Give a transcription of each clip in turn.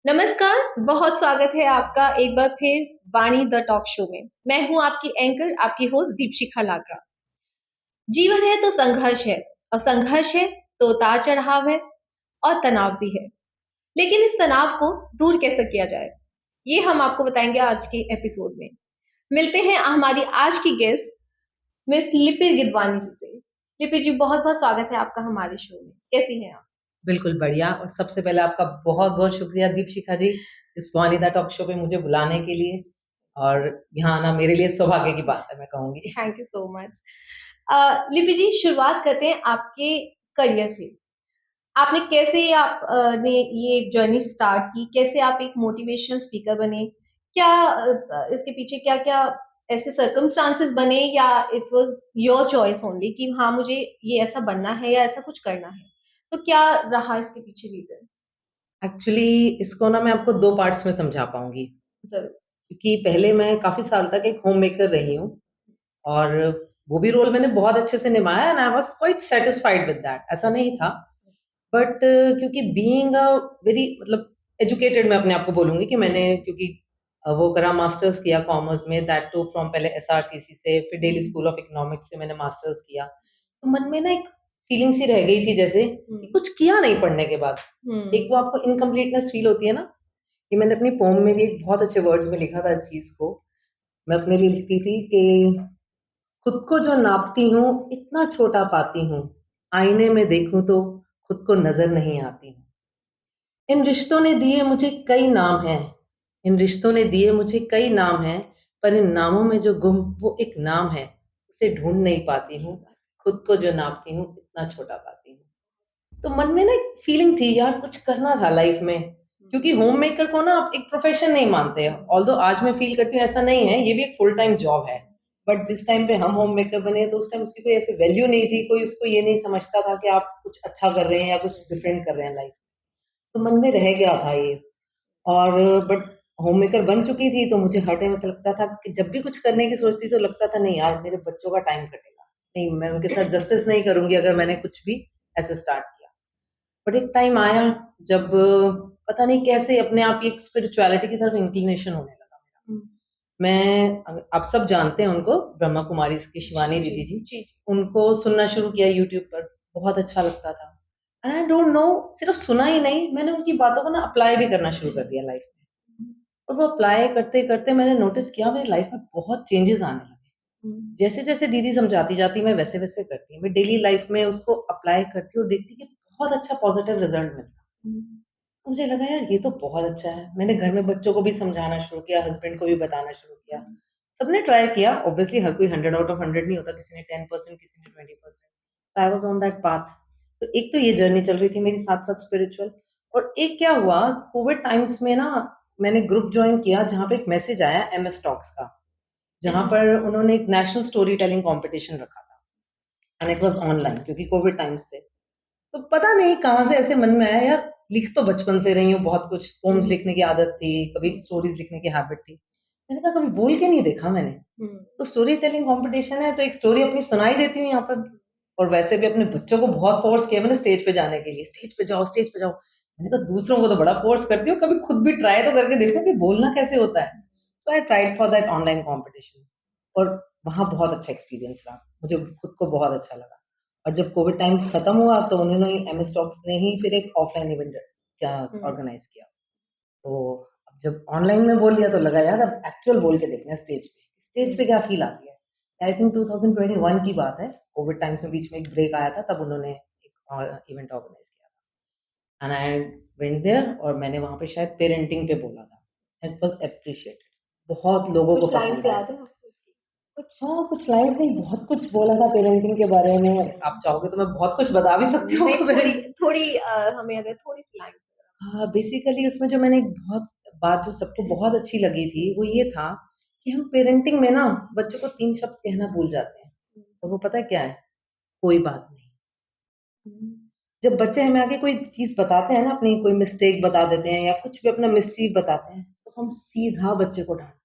नमस्कार, बहुत स्वागत है आपका एक बार फिर वाणी द टॉक शो में। मैं हूं आपकी एंकर, आपकी होस्ट दीपशिखा लागरा। जीवन है तो संघर्ष है, और संघर्ष है तो उतार चढ़ाव है और तनाव भी है। लेकिन इस तनाव को दूर कैसे किया जाए, ये हम आपको बताएंगे आज के एपिसोड में। मिलते हैं हमारी आज की गेस्ट मिस लिपि गिदवानी जी से। लिपि जी, बहुत बहुत स्वागत है आपका हमारे शो में। कैसी हैं आप? बिल्कुल बढ़िया। और सबसे पहले आपका बहुत-बहुत शुक्रिया दीपशिखा जी, इस वानिता टॉक शो पे मुझे बुलाने के लिए, और यहाँ आना मेरे लिए सौभाग्य की बात है, मैं कहूँगी। Thank you so much. लिपि जी, शुरुआत करते हैं आपके करियर से। आपने कैसे ने ये जर्नी स्टार्ट की? कैसे आप एक मोटिवेशनल स्पीकर बने? क्या इसके पीछे क्या-क्या ऐसे सर्कमस्टांसेस बने, या it was your choice only कि हाँ, मुझे ये ऐसा बनना है या ऐसा कुछ करना है? तो क्या रहा इसके पीछे रीज़न? एक्चुअली इसको ना मैं आपको 2 पार्ट्स में समझा पाऊँगी, ज़रूर। क्योंकि पहले मैं काफ़ी साल तक एक होममेकर रही हूँ, और वो भी रोल मैंने बहुत अच्छे से निभाया, and I was quite satisfied with that, ऐसा नहीं था। बट क्योंकि बीइंग अ वेरी मतलब एजुकेटेड, मैं अपने आप को बोलूँगी कि मैंने क्योंकि वो करा, मास्टर्स किया कॉमर्स में, दैट टू फ्रॉम पहले एसआरसीसी से, फिर दिल्ली स्कूल ऑफ इकोनॉमिक्स से मैंने मास्टर्स किया। तो मन में ना एक फीलिंग सी रह गई थी, जैसे कि कुछ किया नहीं पढ़ने के बाद। एक वो आपको इनकम्प्लीटनेस फील होती है ना, कि मैंने अपनी पोएम में भी एक बहुत अच्छे वर्ड्स में लिखा था इस चीज़ को। मैं अपने लिए लिखती थी कि खुद को जो नापती हूँ, इतना छोटा पाती हूँ, आईने में देखूँ तो खुद को नज़र नहीं आती हूँ। इन रिश्तों ने दिए मुझे कई नाम हैं, इन रिश्तों ने दिए मुझे कई नाम हैं, पर इन नामों में जो गुम वो एक नाम है, उसे ढूँढ नहीं पाती हूँ, खुद को जो नापती हूँ, इतना छोटा पाती हूँ। तो मन में ना एक फीलिंग थी, यार कुछ करना था लाइफ़ में, क्योंकि होममेकर को ना आप एक प्रोफ़ेशन नहीं मानते हैं। ऑल्दो आज मैं फ़ील करती हूँ ऐसा नहीं है, ये भी एक फुल टाइम जॉब है। बट जिस टाइम पे हम होममेकर बने, तो उस टाइम उसकी कोई ऐसी वैल्यू नहीं थी, कोई उसको ये नहीं समझता था कि आप कुछ अच्छा कर रहे हैं या कुछ डिफरेंट कर रहे हैं लाइफ़। तो मन में रह गया था ये। और बट होममेकर बन चुकी थी, तो मुझे हर टाइम ऐसा लगता था कि जब भी कुछ करने की सोचती, तो लगता था नहीं यार, मेरे बच्चों का टाइम कटेगा। नहीं, मैं उनके साथ जस्टिस नहीं करूँगी अगर मैंने कुछ भी ऐसे स्टार्ट किया। बट एक टाइम आया जब पता नहीं कैसे अपने आप ही एक स्पिरिचुअलिटी की तरफ इंक्लिनेशन होने लगा मेरा। आप सब जानते हैं उनको, ब्रह्मा कुमारीज़ की शिवानी दीदी जी। जी, जी। उनको सुनना शुरू किया यूट्यूब पर, बहुत अच्छा लगता था। एंड आई डोंट नो, सिर्फ सुना ही नहीं, मैंने उनकी बातों को ना अप्लाई भी करना शुरू कर दिया लाइफ में। और वो अप्लाई करते-करते मैंने नोटिस किया मेरी लाइफ में बहुत चेंजेस आने लगे। जैसे-जैसे दीदी समझाती जाती, मैं वैसे-वैसे करती। मैं डेली लाइफ में उसको अप्लाई करती और देखती कि बहुत अच्छा पॉजिटिव रिजल्ट मिलता। मुझे लगा यार ये तो बहुत अच्छा है। मैंने घर में बच्चों को भी समझाना शुरू किया, हस्बैंड को भी बताना शुरू किया। सबने ट्राई किया, ऑब्वियसली हर कोई 100 आउट ऑफ 100 नहीं होता, किसी ने 10%, किसी ने 20%। So I was on that path. तो एक तो ये जर्नी चल रही थी मेरी साथ-साथ स्पिरिचुअल। और एक क्या हुआ, कोविड टाइम्स में ना मैंने ग्रुप जॉइन किया जहाँ पे एक मैसेज आया एमएस टॉक्स का, जहाँ पर उन्होंने एक नेशनल स्टोरी टेलिंग कॉम्पिटिशन रखा था, एंड इट वाज़ ऑनलाइन क्योंकि कोविड टाइम्स थे। तो पता नहीं कहाँ से ऐसे मन में आया, यार लिख तो बचपन से रही हूँ बहुत कुछ, पोएम्स लिखने की आदत थी, कभी स्टोरीज़ लिखने की हैबिट थी। मैंने कहा कभी बोल के नहीं देखा मैंने। तो स्टोरी टेलिंग कॉम्पिटिशन है, तो एक स्टोरी अपनी सुनाई देती हूँ यहाँ पर। और वैसे भी अपने बच्चों को बहुत फ़ोर्स किया मैंने स्टेज पे जाने के लिए, स्टेज पे जाओ, स्टेज पे जाओ। मैंने कहा दूसरों को तो बड़ा फ़ोर्स करती हूँ, कभी खुद भी ट्राई तो करके देखूँ कि बोलना कैसे होता है। So I tried for that online competition, और वहाँ बहुत अच्छा एक्सपीरियंस रहा। मुझे खुद को बहुत अच्छा लगा। और जब कोविड टाइम्स खत्म हुआ, तो उन्होंने एमएस टॉक्स ने ही फिर एक ऑफलाइन इवेंट क्या ऑर्गेनाइज़ किया। तो अब जब ऑनलाइन में बोल दिया, तो लगा यार अब एक्चुअल बोल के देखना है स्टेज पे। स्टेज पे क्या फ़ील आती है। आई थिंक 2021 की बात है, कोविड टाइम्स में बीच में एक ब्रेक आया था, तब उन्होंने एक इवेंट ऑर्गेनाइज़ किया था। एंड आई वेंट देयर, और मैंने वहाँ पे शायद पेरेंटिंग पे बोला था। It was appreciated. बहुत लोगों को कुछ लाइन्स पसंद आया। याद है आपको उसकी? कुछ? हाँ, कुछ लाइन्स नहीं, बहुत कुछ बोला था पेरेंटिंग के बारे में। आप चाहोगे तो मैं बहुत कुछ बता भी सकती हूँ नहीं, आपको थोड़ी पेरेंटिंग। थोड़ी हमें अगर थोड़ी-सी लाइन्स हाँ, बेसिकली उसमें जो मैंने एक बहुत बात जो सबको बहुत अच्छी लगी थी, वो ये था कि हम पेरेंटिंग में ना बच्चों को 3 शब्द कहना भूल जाते हैं। और वो पता है क्या है? कोई बात नहीं। जब बच्चे हमें आके कोई चीज़ बताते हैं ना, अपनी कोई मिस्टेक बता देते हैं या कुछ भी अपना मिस्चीफ बताते हैं, तो हम सीधा बच्चे को डाँटते हैं।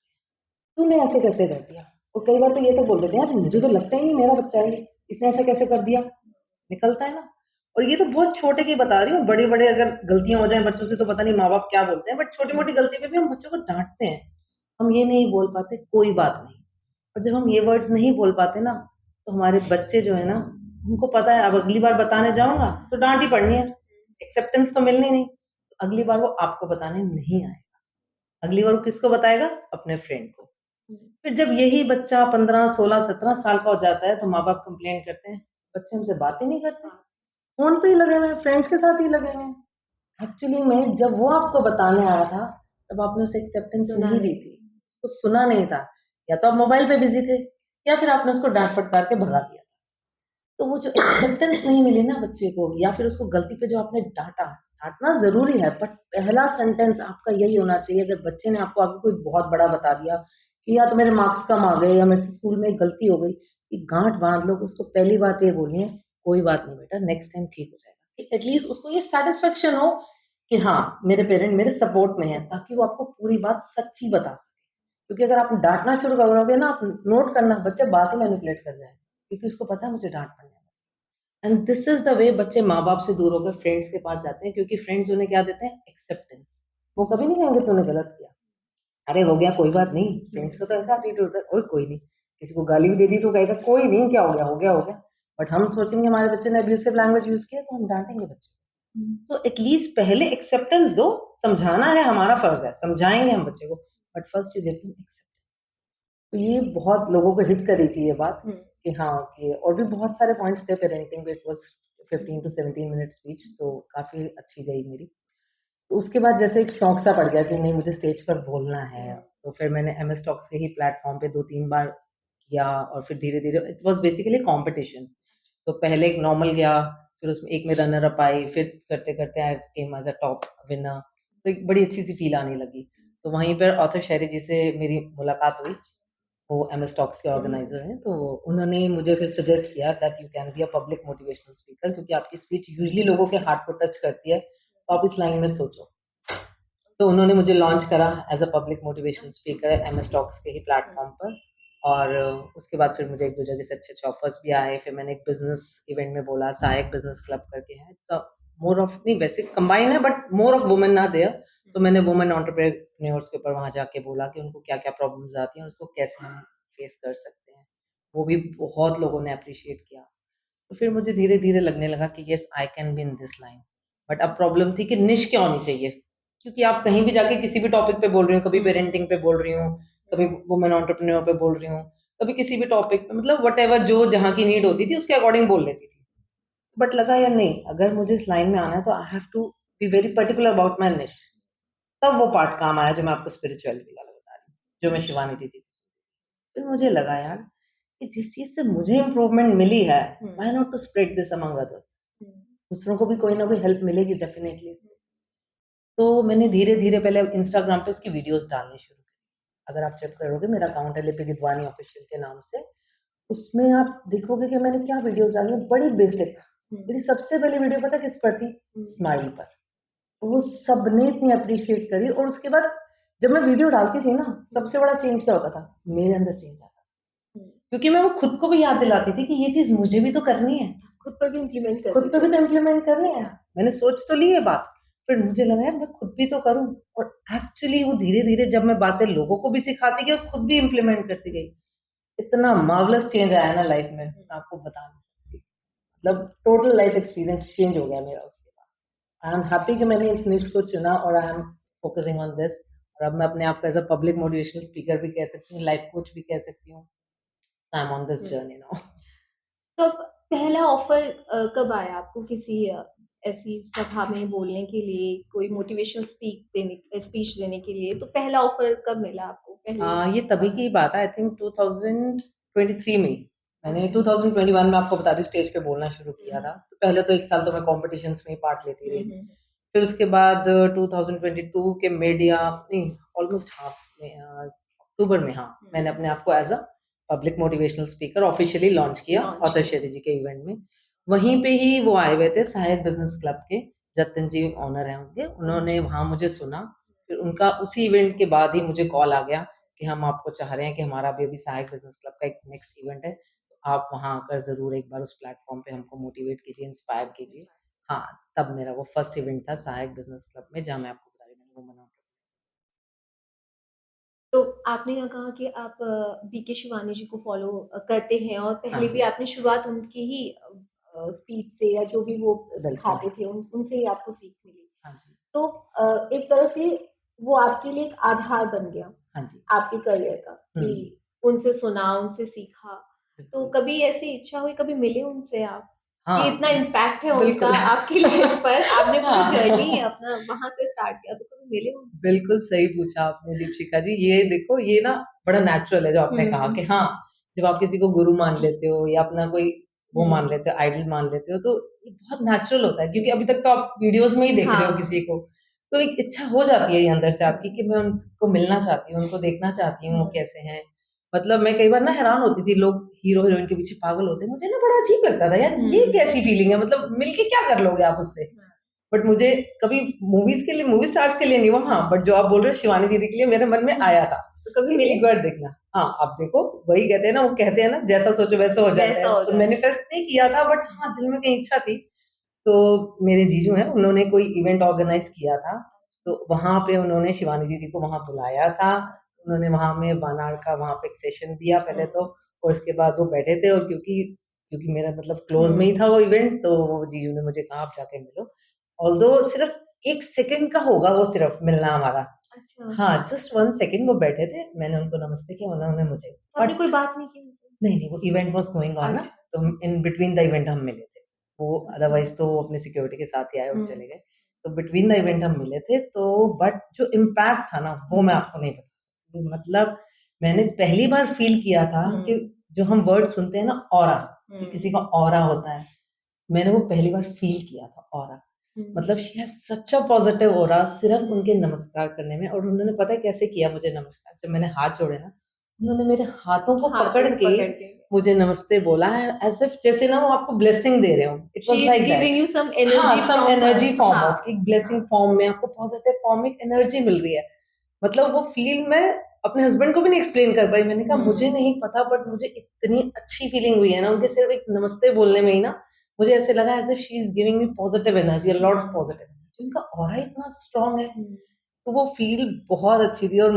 तूने ऐसे कैसे कर दिया? और कई बार तो ये तक बोल देते हैं, यार मुझे तो लगता ही नहीं मेरा बच्चा है ये, इसने ऐसे कैसे कर दिया? निकलता है ना? और ये तो बहुत छोटे की बता रही हूँ, बड़े-बड़े अगर गलतियाँ हो जाएँ बच्चों से तो पता नहीं माँ-बाप क्या बोलते हैं, बट छोटी-मोटी गलती पे भी हम बच्चों को डाँटते हैं। हम ये नहीं बोल पाते, कोई बात नहीं। और जब हम ये वर्ड्स नहीं बोल पाते ना, तो हमारे बच्चे जो है ना, उनको पता है अब अगली बार बताने जाऊँगा, तो डाँट ही पड़नी है, एक्सेप्टेंस तो मिलनी नहीं। तो अगली बार वो आपको बताने नहीं आएगा। अगली बार वो किसको बताएगा? अपने फ्रेंड को। फिर जब यही बच्चा 15, 16, 17 साल का हो जाता है, तो माँ-बाप कंप्लेन करते हैं, बच्चे हमसे बात ही नहीं करते, फ़ोन पे ही लगे हुए हैं, फ्रेंड्स के साथ ही लगे हुए हैं। एक्चुअली में जब वो आपको बताने आया था, तब आपने उसे एक्सेप्टेंस सुना नहीं दी नहीं। थी, उसको सुना नहीं था, या तो आप मोबाइल पे बिज़ी थे, या फिर आपने उसको डाँट-फटकार के भगा दिया। तो वो जो एक्सेप्टेंस नहीं मिली ना बच्चे को, या फिर उसको गलती पे जो आपने डाँटा, डाँटना ज़रूरी है, बट पहला सेंटेंस आपका यही होना चाहिए। अगर बच्चे ने आपको आगे कोई बहुत बड़ा बता दिया कि या तो मेरे मार्क्स कम आ गए या मेरे से स्कूल में एक गलती हो गई, कि गाँठ बाँध लो, उसको पहली बात ये बोलनी है, कोई बात नहीं बेटा, नेक्स्ट टाइम ठीक हो जाएगा। कि एटलीस्ट उसको ये सैटिस्फैक्शन हो कि हाँ, मेरे पेरेंट मेरे सपोर्ट में हैं, ताकि वो आपको पूरी बात सच्ची बता सके। क्योंकि अगर आप डाँटना शुरू करोगे ना, आप नोट करना, बच्चा बात ही मैनिपुलेट कर जाएगा, क्योंकि उसको पता है मुझे डाँट पड़ने वाली है। And this is the way बच्चे माँ-बाप से दूर होकर फ्रेंड्स के पास जाते हैं, क्योंकि फ्रेंड्स उन्हें क्या देते हैं? एक्सेप्टेंस। वो कभी नहीं कहेंगे तूने गलत किया। अरे हो गया कोई बात नहीं, फ्रेंड्स का तो ऐसा एटीट्यूड है, और कोई नहीं। किसी को गाली भी दे दी तो कहेगा कोई नहीं, क्या हो गया, हो गया, हो गया। बट हम सोचेंगे हमारे बच्चे ने अब्यूसिव लैंग्वेज यूज़ किया, तो हम डाँटेंगे बच्चे को। सो एटलीस्ट पहले एक्सेप्टेंस दो, समझाना है हमारा फर्ज़ है, समझाएँगे हम बच्चे को, but first you give him acceptance. तो ये बहुत लोगों को हिट करी थी ये बात, कि हाँ, कि और भी बहुत सारे पॉइंट्स थे पेरेंटिंग पे। It was 15 to 17 minute speech, तो काफ़ी अच्छी गई मेरी। तो उसके बाद जैसे एक शौक सा पड़ गया कि नहीं, मुझे स्टेज पर बोलना है, तो फिर मैंने एमएस टॉक्स के ही प्लेटफ़ॉर्म पे 2-3 बार किया, और फिर धीरे-धीरे इट वाज़ बेसिकली कॉम्पिटिशन। तो पहले एक नॉर्मल गया, फिर उसमें एक में रनर अप आई, फिर करते-करते आई केम एज़ अ टॉप विनर। तो एक बड़ी अच्छी-सी फ़ील आने लगी। तो वहीं पर ऑथर शैरी जी से मेरी मुलाकात हुई। वो एमएस टॉक्स के ऑर्गेनाइज़र हैं, तो उन्होंने मुझे फिर सजेस्ट किया that you can be a public motivational speaker, क्योंकि आपकी स्पीच यूजुअली लोगों के हार्ट को टच करती है, तो आप इस लाइन में सोचो। तो उन्होंने मुझे लॉन्च करा as a public motivational speaker MS talks के ही प्लेटफ़ॉर्म पर, और उसके बाद फिर मुझे 1-2 जगह से अच्छे-अच्छे ऑफ़र्स भी आए। फिर मैंने एक बिज़नेस इवेंट में बोला, सहायक बिज़नेस क्लब करके है। इट्स अ मोर ऑफ, नहीं वैसे कंबाइन है, but more of women are there. तो मैंने वुमेन एंटरप्रेन्योर्स के ऊपर वहाँ जाके बोला कि उनको क्या-क्या प्रॉब्लम्स आती हैं और उसको कैसे हम फेस कर सकते हैं। वो भी बहुत लोगों ने एप्रिशिएट किया। तो फिर मुझे धीरे-धीरे लगने लगा कि yes I can be in this line. But अब प्रॉब्लम थी कि निश क्या होनी चाहिए? क्योंकि आप कहीं भी जाके किसी भी टॉपिक पे बोल रही हूँ, कभी पेरेंटिंग पे बोल रही हूँ, कभी वुमेन एंटरप्रेन्योर पे बोल रही हूँ, कभी किसी भी टॉपिक पे, मतलब व्हाटएवर जो जहाँ की नीड होती थी उसके अकॉर्डिंग बोल लेती थी। बट लगा यार नहीं, अगर मुझे इस लाइन में आना है तो I have to be very particular about my niche. तब वो पार्ट काम आया जो मैं आपको स्पिरिचुअलिटी वाला बता रही हूँ, जो मैं शिवानी दीदी को फिर मुझे लगा यार कि जिस चीज़ से मुझे इम्प्रूवमेंट मिली है, why not to spread this among others? दूसरों को भी कोई ना कोई हेल्प मिलेगी डेफिनिटली इससे। तो मैंने धीरे-धीरे पहले इंस्टाग्राम पे उसकी वीडियोज़ डालनी शुरू की। अगर आप चेक करोगे, मेरा अकाउंट है लिपि गिदवानी ऑफिशियल के नाम से। उसमें आप देखोगे कि मैंने क्या वीडियोज़ डाली हैं, बड़ी बेसिक। मेरी सबसे पहली वीडियो पता है किस पर थी? स्माइल पर। वो सबने इतनी एप्रिशिएट करी, और उसके बाद जब मैं वीडियो डालती थी ना, सबसे बड़ा चेंज क्या होता था? मेरे अंदर चेंज आता था। क्योंकि मैं वो खुद को भी याद दिलाती थी कि ये चीज़ मुझे भी तो करनी है। खुद पर भी इम्प्लीमेंट कर खुद पे देते भी तो थे। इम्प्लीमेंट करनी है। मैंने सोच तो ली है बात, फिर मुझे लगा यार मैं खुद भी तो करूँ, और एक्चुअली वो धीरे-धीरे जब मैं बातें लोगों को भी सिखाती गई और खुद भी इम्प्लीमेंट करती गई, इतना मार्वेलस चेंज आया ना लाइफ में, मैं आपको बता नहीं सकती। मतलब टोटल लाइफ एक्सपीरियंस चेंज हो गया मेरा उसके बाद। आई एम हैप्पी कि मैंने इस निश को चुना, और I am focusing on this, और अब मैं अपने आप को as a public motivational speaker भी कह सकती हूँ, लाइफ कोच भी कह सकती हूँ। So I am on this journey now. तो पहला ऑफर कब आया आपको किसी ऐसी सभा में बोलने के लिए, कोई मोटिवेशनल स्पीच देने के लिए? तो पहला ऑफर कब मिला आपको? ये तभी की बात है, आई थिंक 2023 में ही। मैंने अच्छा। 2021 में आपको बता दूँ स्टेज पे बोलना शुरू किया था। तो पहले तो 1 साल तो मैं कॉम्पिटिशन्स में ही पार्ट लेती रही। फिर उसके बाद 2022 के मिड या नहीं, ऑलमोस्ट हाफ में, अक्टूबर में, हाँ, मैंने अपने आप को as a public motivational speaker officially launch किया ऑथर शेरी जी के इवेंट में। वहीं पे ही वो आए हुए थे सहायक बिज़नेस क्लब के, जतिन जी ओनर हैं उनके, उन्होंने वहाँ मुझे सुना। फिर उनका उसी इवेंट के बाद ही मुझे कॉल आ गया कि हम आपको चाह रहे हैं कि हमारा अभी सहायक बिज़नेस क्लब का एक नेक्स्ट इवेंट है, तो आप वहाँ आकर ज़रूर एक बार उस प्लेटफ़ॉर्म पे हमको मोटिवेट कीजिए, इंस्पायर कीजिए। हाँ, तब मेरा वो फर्स्ट इवेंट था सहायक बिजनेस क्लब में, जहाँ मैं आपको बता रही हूँ मैंने वुमेन एंटरप्रेन्योर। तो आपने यहाँ कहा कि आप बीके शिवानी जी को फॉलो करते हैं और हाँ पहले भी जी, आपने शुरुआत उनकी ही स्पीच से या जो भी वो बिल्कुल। सिखाते थे उनसे ही आपको सीख मिली। हाँ जी, तो एक तरह से वो आपके लिए एक आधार बन गया हाँ जी। आपके करियर का कि हुँ, उनसे सुना, उनसे सीखा। तो बिल्कुल। कभी ऐसी इच्छा हुई कभी मिले उनसे आप? कि हाँ, इतना इम्पैक्ट है उनका बिल्कुल। आपकी लाइफ पर, आपने पूरा जर्नी हाँ। अपना वहाँ से स्टार्ट किया, तो कभी मिले उनसे? बिल्कुल सही पूछा आपने दीपशिखा जी। ये देखो ये ना बड़ा नेचुरल है जो आपने कहा हुँ, कि हाँ, जब आप किसी को गुरु मान लेते हो या अपना कोई वो मान हुँ। लेते हो, आइडल मान लेते हो, तो ये बहुत नेचुरल होता है क्योंकि अभी तक तो आप वीडियोज़ में ही देख रहे हो हाँ। किसी को। तो एक इच्छा हो जाती है ये अंदर से आपकी कि हुँ, मैं उनको मिलना चाहती हूँ, उनको देखना चाहती हूँ, वो हुँ, कैसे हैं। मतलब मैं कई बार ना हैरान होती थी, लोग हीरो-हीरोइन के पीछे पागल होते हैं। मुझे ना बड़ा अजीब लगता था, यार ये हुँ, कैसी फीलिंग है? मतलब मिल के क्या कर लोगे आप उससे? हाँ। बट मुझे कभी मूवीज़ के लिए मूवी स्टार्स के लिए नहीं हुआ, हाँ, बट जो आप बोल रहे हो शिवानी दीदी के लिए मेरे मन में आया था तो कभी कि मिले? एक बार देखना। हाँ, अब देखो वही कहते हैं ना, वो कहते हैं ना जैसा सोचो वैसा हो जाता वैसा है, हो तो जाता है। मैनिफेस्ट नहीं किया था बट हाँ, दिल में कहीं इच्छा थी। तो मेरे जीजू हैं, उन्होंने कोई इवेंट ऑर्गेनाइज़ किया था, तो वहाँ पे उन्होंने शिवानी दीदी को वहाँ बुलाया था। उन्होंने वहाँ में 1 आवर का वहाँ पे एक सेशन दिया पहले हुँ, तो, और उसके बाद वो बैठे थे और क्योंकि क्योंकि मेरा मतलब क्लोज़ में ही हुँ। था वो इवेंट, तो वो जीजू ने मुझे कहा आप जाके मिलो। ऑल्दो सिर्फ़ 1 सेकंड का होगा वो सिर्फ़ मिलना हमारा। अच्छा, हाँ, जस्ट 1 सेकंड वो बैठे थे, मैंने उनको नमस्ते किया, उन्होंने मुझे। तो आपने बट कोई बात नहीं की उनसे? नहीं, नहीं, वो इवेंट वाज़ गोइंग ऑन ना, अच्छा, तो इन बिटवीन द इवेंट हम मिले थे। वो अच्छा। अदरवाइज़ तो वो अपनी सिक्योरिटी के साथ ही आए और हुँ, चले गए। तो बिटवीन द इवेंट हम मिले थे, तो बट जो इम्पैक्ट था ना, वो मैं हुँ, आपको नहीं बता सकती। मतलब मैंने पहली बार फ़ील किया था कि हुँ, जो हम वर्ड सुनते हैं ना ऑरा, कि हुँ, किसी का ऑरा होता है, मैंने वो पहली बार फ़ील किया था ऑरा। हुँ, मतलब she has such a positive aura सिर्फ़ हुँ। उनके नमस्कार करने में, और उन्होंने पता है कैसे किया मुझे नमस्कार? जब मैंने हाथ जोड़े ना, उन्होंने मेरे हाथों को हाथों पकड़ को के पकड़ के। मुझे नमस्ते बोला है, एज़ इफ जैसे ना वो आपको ब्लेसिंग दे रहे हो। It she was is like that. Giving you some हाँ, energy some from her. Energy form हाँ, ऑफ एक ब्लेसिंग हाँ। फॉर्म में आपको पॉज़िटिव फॉर्म में एक एनर्जी मिल रही है। मतलब वो फ़ील मैं अपने हस्बैंड को भी नहीं एक्सप्लेन कर पाई। मैंने कहा मुझे हुँ, नहीं पता बट मुझे इतनी अच्छी फ़ीलिंग हुई है ना उनके सिर्फ़ एक नमस्ते बोलने में ही ना, मुझे ऐसे लगा as if she is giving me positive energy, a lot of hmm, positive energy. उनका ऑरा इतना स्ट्रॉन्ग है, हुँ। तो वो फ़ील बहुत अच्छी थी और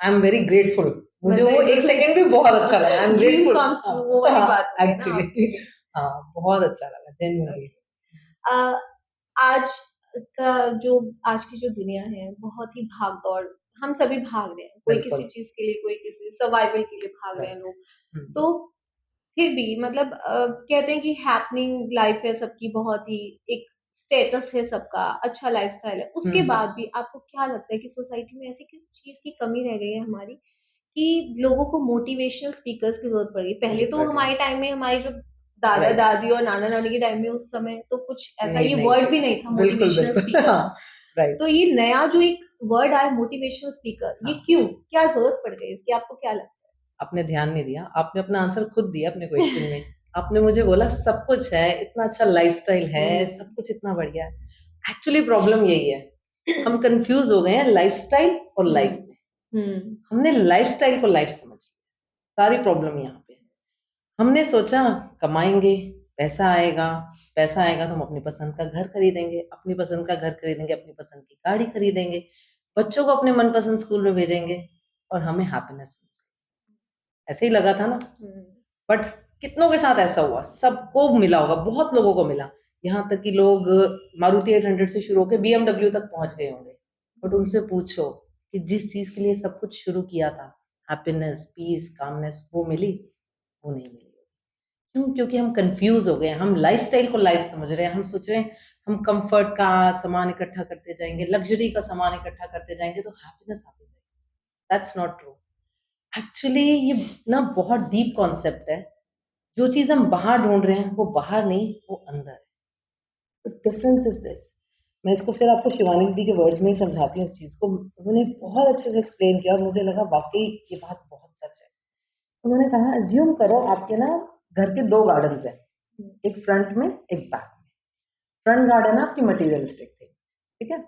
आई एम वेरी ग्रेटफुल। मुझे मतलब वो एक 1 सेकंड भी बहुत अच्छा लगा। I am dream grateful. Comes हाँ, ट्रू वो वाली हाँ, बात हो गई ना आपके एक्चुअली लिए। हाँ, बहुत अच्छा लगा जेन्युइनली। ओके। अ, आज का जो आज की जो दुनिया है बहुत ही भाग-दौड़ हम सभी भाग रहे हैं। कोई किसी बिल्कुल, चीज़ के लिए, कोई किसी सर्वाइवल के लिए भाग रहे हैं राइट। लोग। हुँ, तो फिर भी मतलब कहते हैं कि हैपनिंग लाइफ है सबकी बहुत ही एक स्टेटस है सबका, अच्छा लाइफ़स्टाइल है। हुँ, उसके हुँ। बाद भी आपको क्या लगता है कि सोसाइटी में ऐसी किस चीज़ की कमी रह गई है हमारी कि लोगों को मोटिवेशनल स्पीकर्स की ज़रूरत पड़ गई? पहले तो एग्ज़ैक्टली, हमारे टाइम में हमारे जो राइट। दादा-दादी और नाना-नानी के टाइम में उस समय तो कुछ ऐसा नहीं, ये नहीं वर्ड थे। भी नहीं था बिल्कुल, मोटिवेशनल बिल्कुल स्पीकर। हाँ, राइट, तो ये नया जो एक वर्ड आया मोटिवेशनल स्पीकर, ये हाँ। क्यों? क्या ज़रूरत पड़ गई इसकी? आपको क्या लगता आपने ध्यान नहीं दिया। आपने अपना आंसर खुद दिया अपने क्वेश्चन में। आपने मुझे बोला सब कुछ है, इतना अच्छा लाइफ़स्टाइल है? है, सब कुछ इतना बढ़िया है। एक्चुअली प्रॉब्लम यही है। हम कन्फ्यूज़ हो गए हैं लाइफ़स्टाइल और हुँ, लाइफ़ में। हुँ, हमने लाइफ़स्टाइल को लाइफ़ समझ लिया। सारी प्रॉब्लम यहाँ पे है। हमने सोचा कमाएँगे, पैसा आएगा तो हम अपनी पसंद का घर खरीदेंगे, अपनी पसंद का घर खरीदेंगे, अपनी पसंद की गाड़ी खरीदेंगे, बच्चों को अपने मनपसंद स्कूल में भेजेंगे और हमें हैप्पीनेस मिल जाएगी। ऐसे ही लगा था ना? हुँ, बट कितनों के साथ ऐसा हुआ? सबको मिला होगा, बहुत लोगों को मिला। यहाँ तक कि लोग मारुति 800 से शुरू होके बीएमडब्ल्यू तक पहुँच गए होंगे। बट हुँ, उनसे पूछो कि जिस चीज़ के लिए सब कुछ शुरू किया था, हैप्पीनेस, पीस, कामनेस वो मिली? वो नहीं मिली। क्यों? क्योंकि हम कन्फ्यूज़ हो गए हैं, हम लाइफ़स्टाइल को लाइफ़ समझ रहे हैं, हम सोच रहे हैं हम कम्फ़र्ट का सामान इकट्ठा करते जाएँगे, लग्ज़री का सामान इकट्ठा करते जाएँगे तो हैप्पीनेस आती जाएगी। That's not true. एक्चुअली ये ना बहुत डीप कॉन्सेप्ट है। जो चीज़ हम बाहर ढूँढ रहे हैं, वो बाहर नहीं, वो अंदर है। The difference is this. मैं इसको फिर आपको शिवानी दीदी के वर्ड्स में ही समझाती हूँ इस चीज़ को। उन्होंने बहुत अच्छे से एक्सप्लेन किया और मुझे लगा वाक़ई ये बात बहुत सच है। उन्होंने कहा अज़्यूम करो आपके ना घर के 2 गार्डन्स हैं, हुँ, एक फ्रंट में, एक बैक में। फ्रंट गार्डन है आपकी मटेरियलिस्टिक थिंग्स, ठीक है?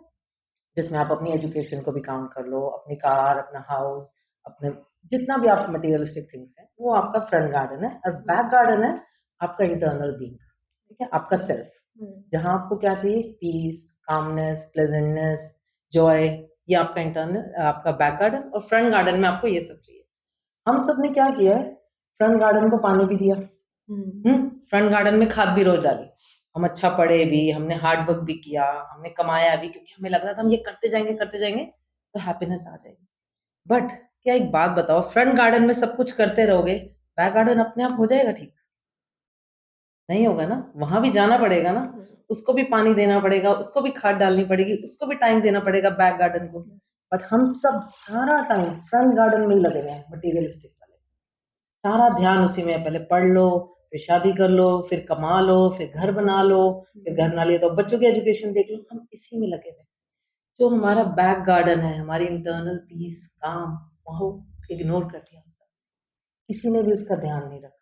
जिसमें आप अपनी एजुकेशन को भी काउंट कर लो, अपनी कार, अपना हाउस, अपने जितना भी आप मटेरियलिस्टिक थिंग्स हैं, वो आपका फ्रंट गार्डन है और हुँ, बैक गार्डन है आपका इंटरनल बीइंग, ठीक है? आपका हुँ, सेल्फ। जहां आपको क्या चाहिए, पीस, कामनेस, प्लेजेंटनेस, जॉय, ये आपका इंटरनल आपका बैक गार्डन, और फ्रंट गार्डन में आपको ये सब चाहिए। हम सब ने क्या किया है, फ्रंट गार्डन को पानी भी दिया, फ्रंट गार्डन में खाद भी रोज डाली, हम अच्छा पढ़े भी, हमने हार्ड वर्क भी किया, हमने कमाया भी, क्योंकि हमें लग रहा था हम ये करते जाएंगे तो हैप्पीनेस आ जाएगी। बट क्या एक बात बताओ, फ्रंट गार्डन में सब कुछ करते रहोगे, बैक गार्डन अपने आप हो जाएगा ठीक? नहीं होगा ना, वहां भी जाना पड़ेगा ना, उसको भी पानी देना पड़ेगा, उसको भी खाद डालनी पड़ेगी, उसको भी टाइम देना पड़ेगा बैक गार्डन को। बट हम सब सारा टाइम फ्रंट गार्डन में ही लगे हुए हैं, मटेरियलिस्टिक वाले, सारा ध्यान उसी में है। पहले पढ़ लो, फिर शादी कर लो, फिर कमा लो, फिर घर बना लो, फिर घर ना लिए तो बच्चों की एजुकेशन देख लो, हम इसी में लगे हुए। जो हमारा बैक गार्डन है, हमारी इंटरनल पीस, काम, वो इग्नोर कर दिया हम सब, किसी ने भी उसका ध्यान नहीं रखा।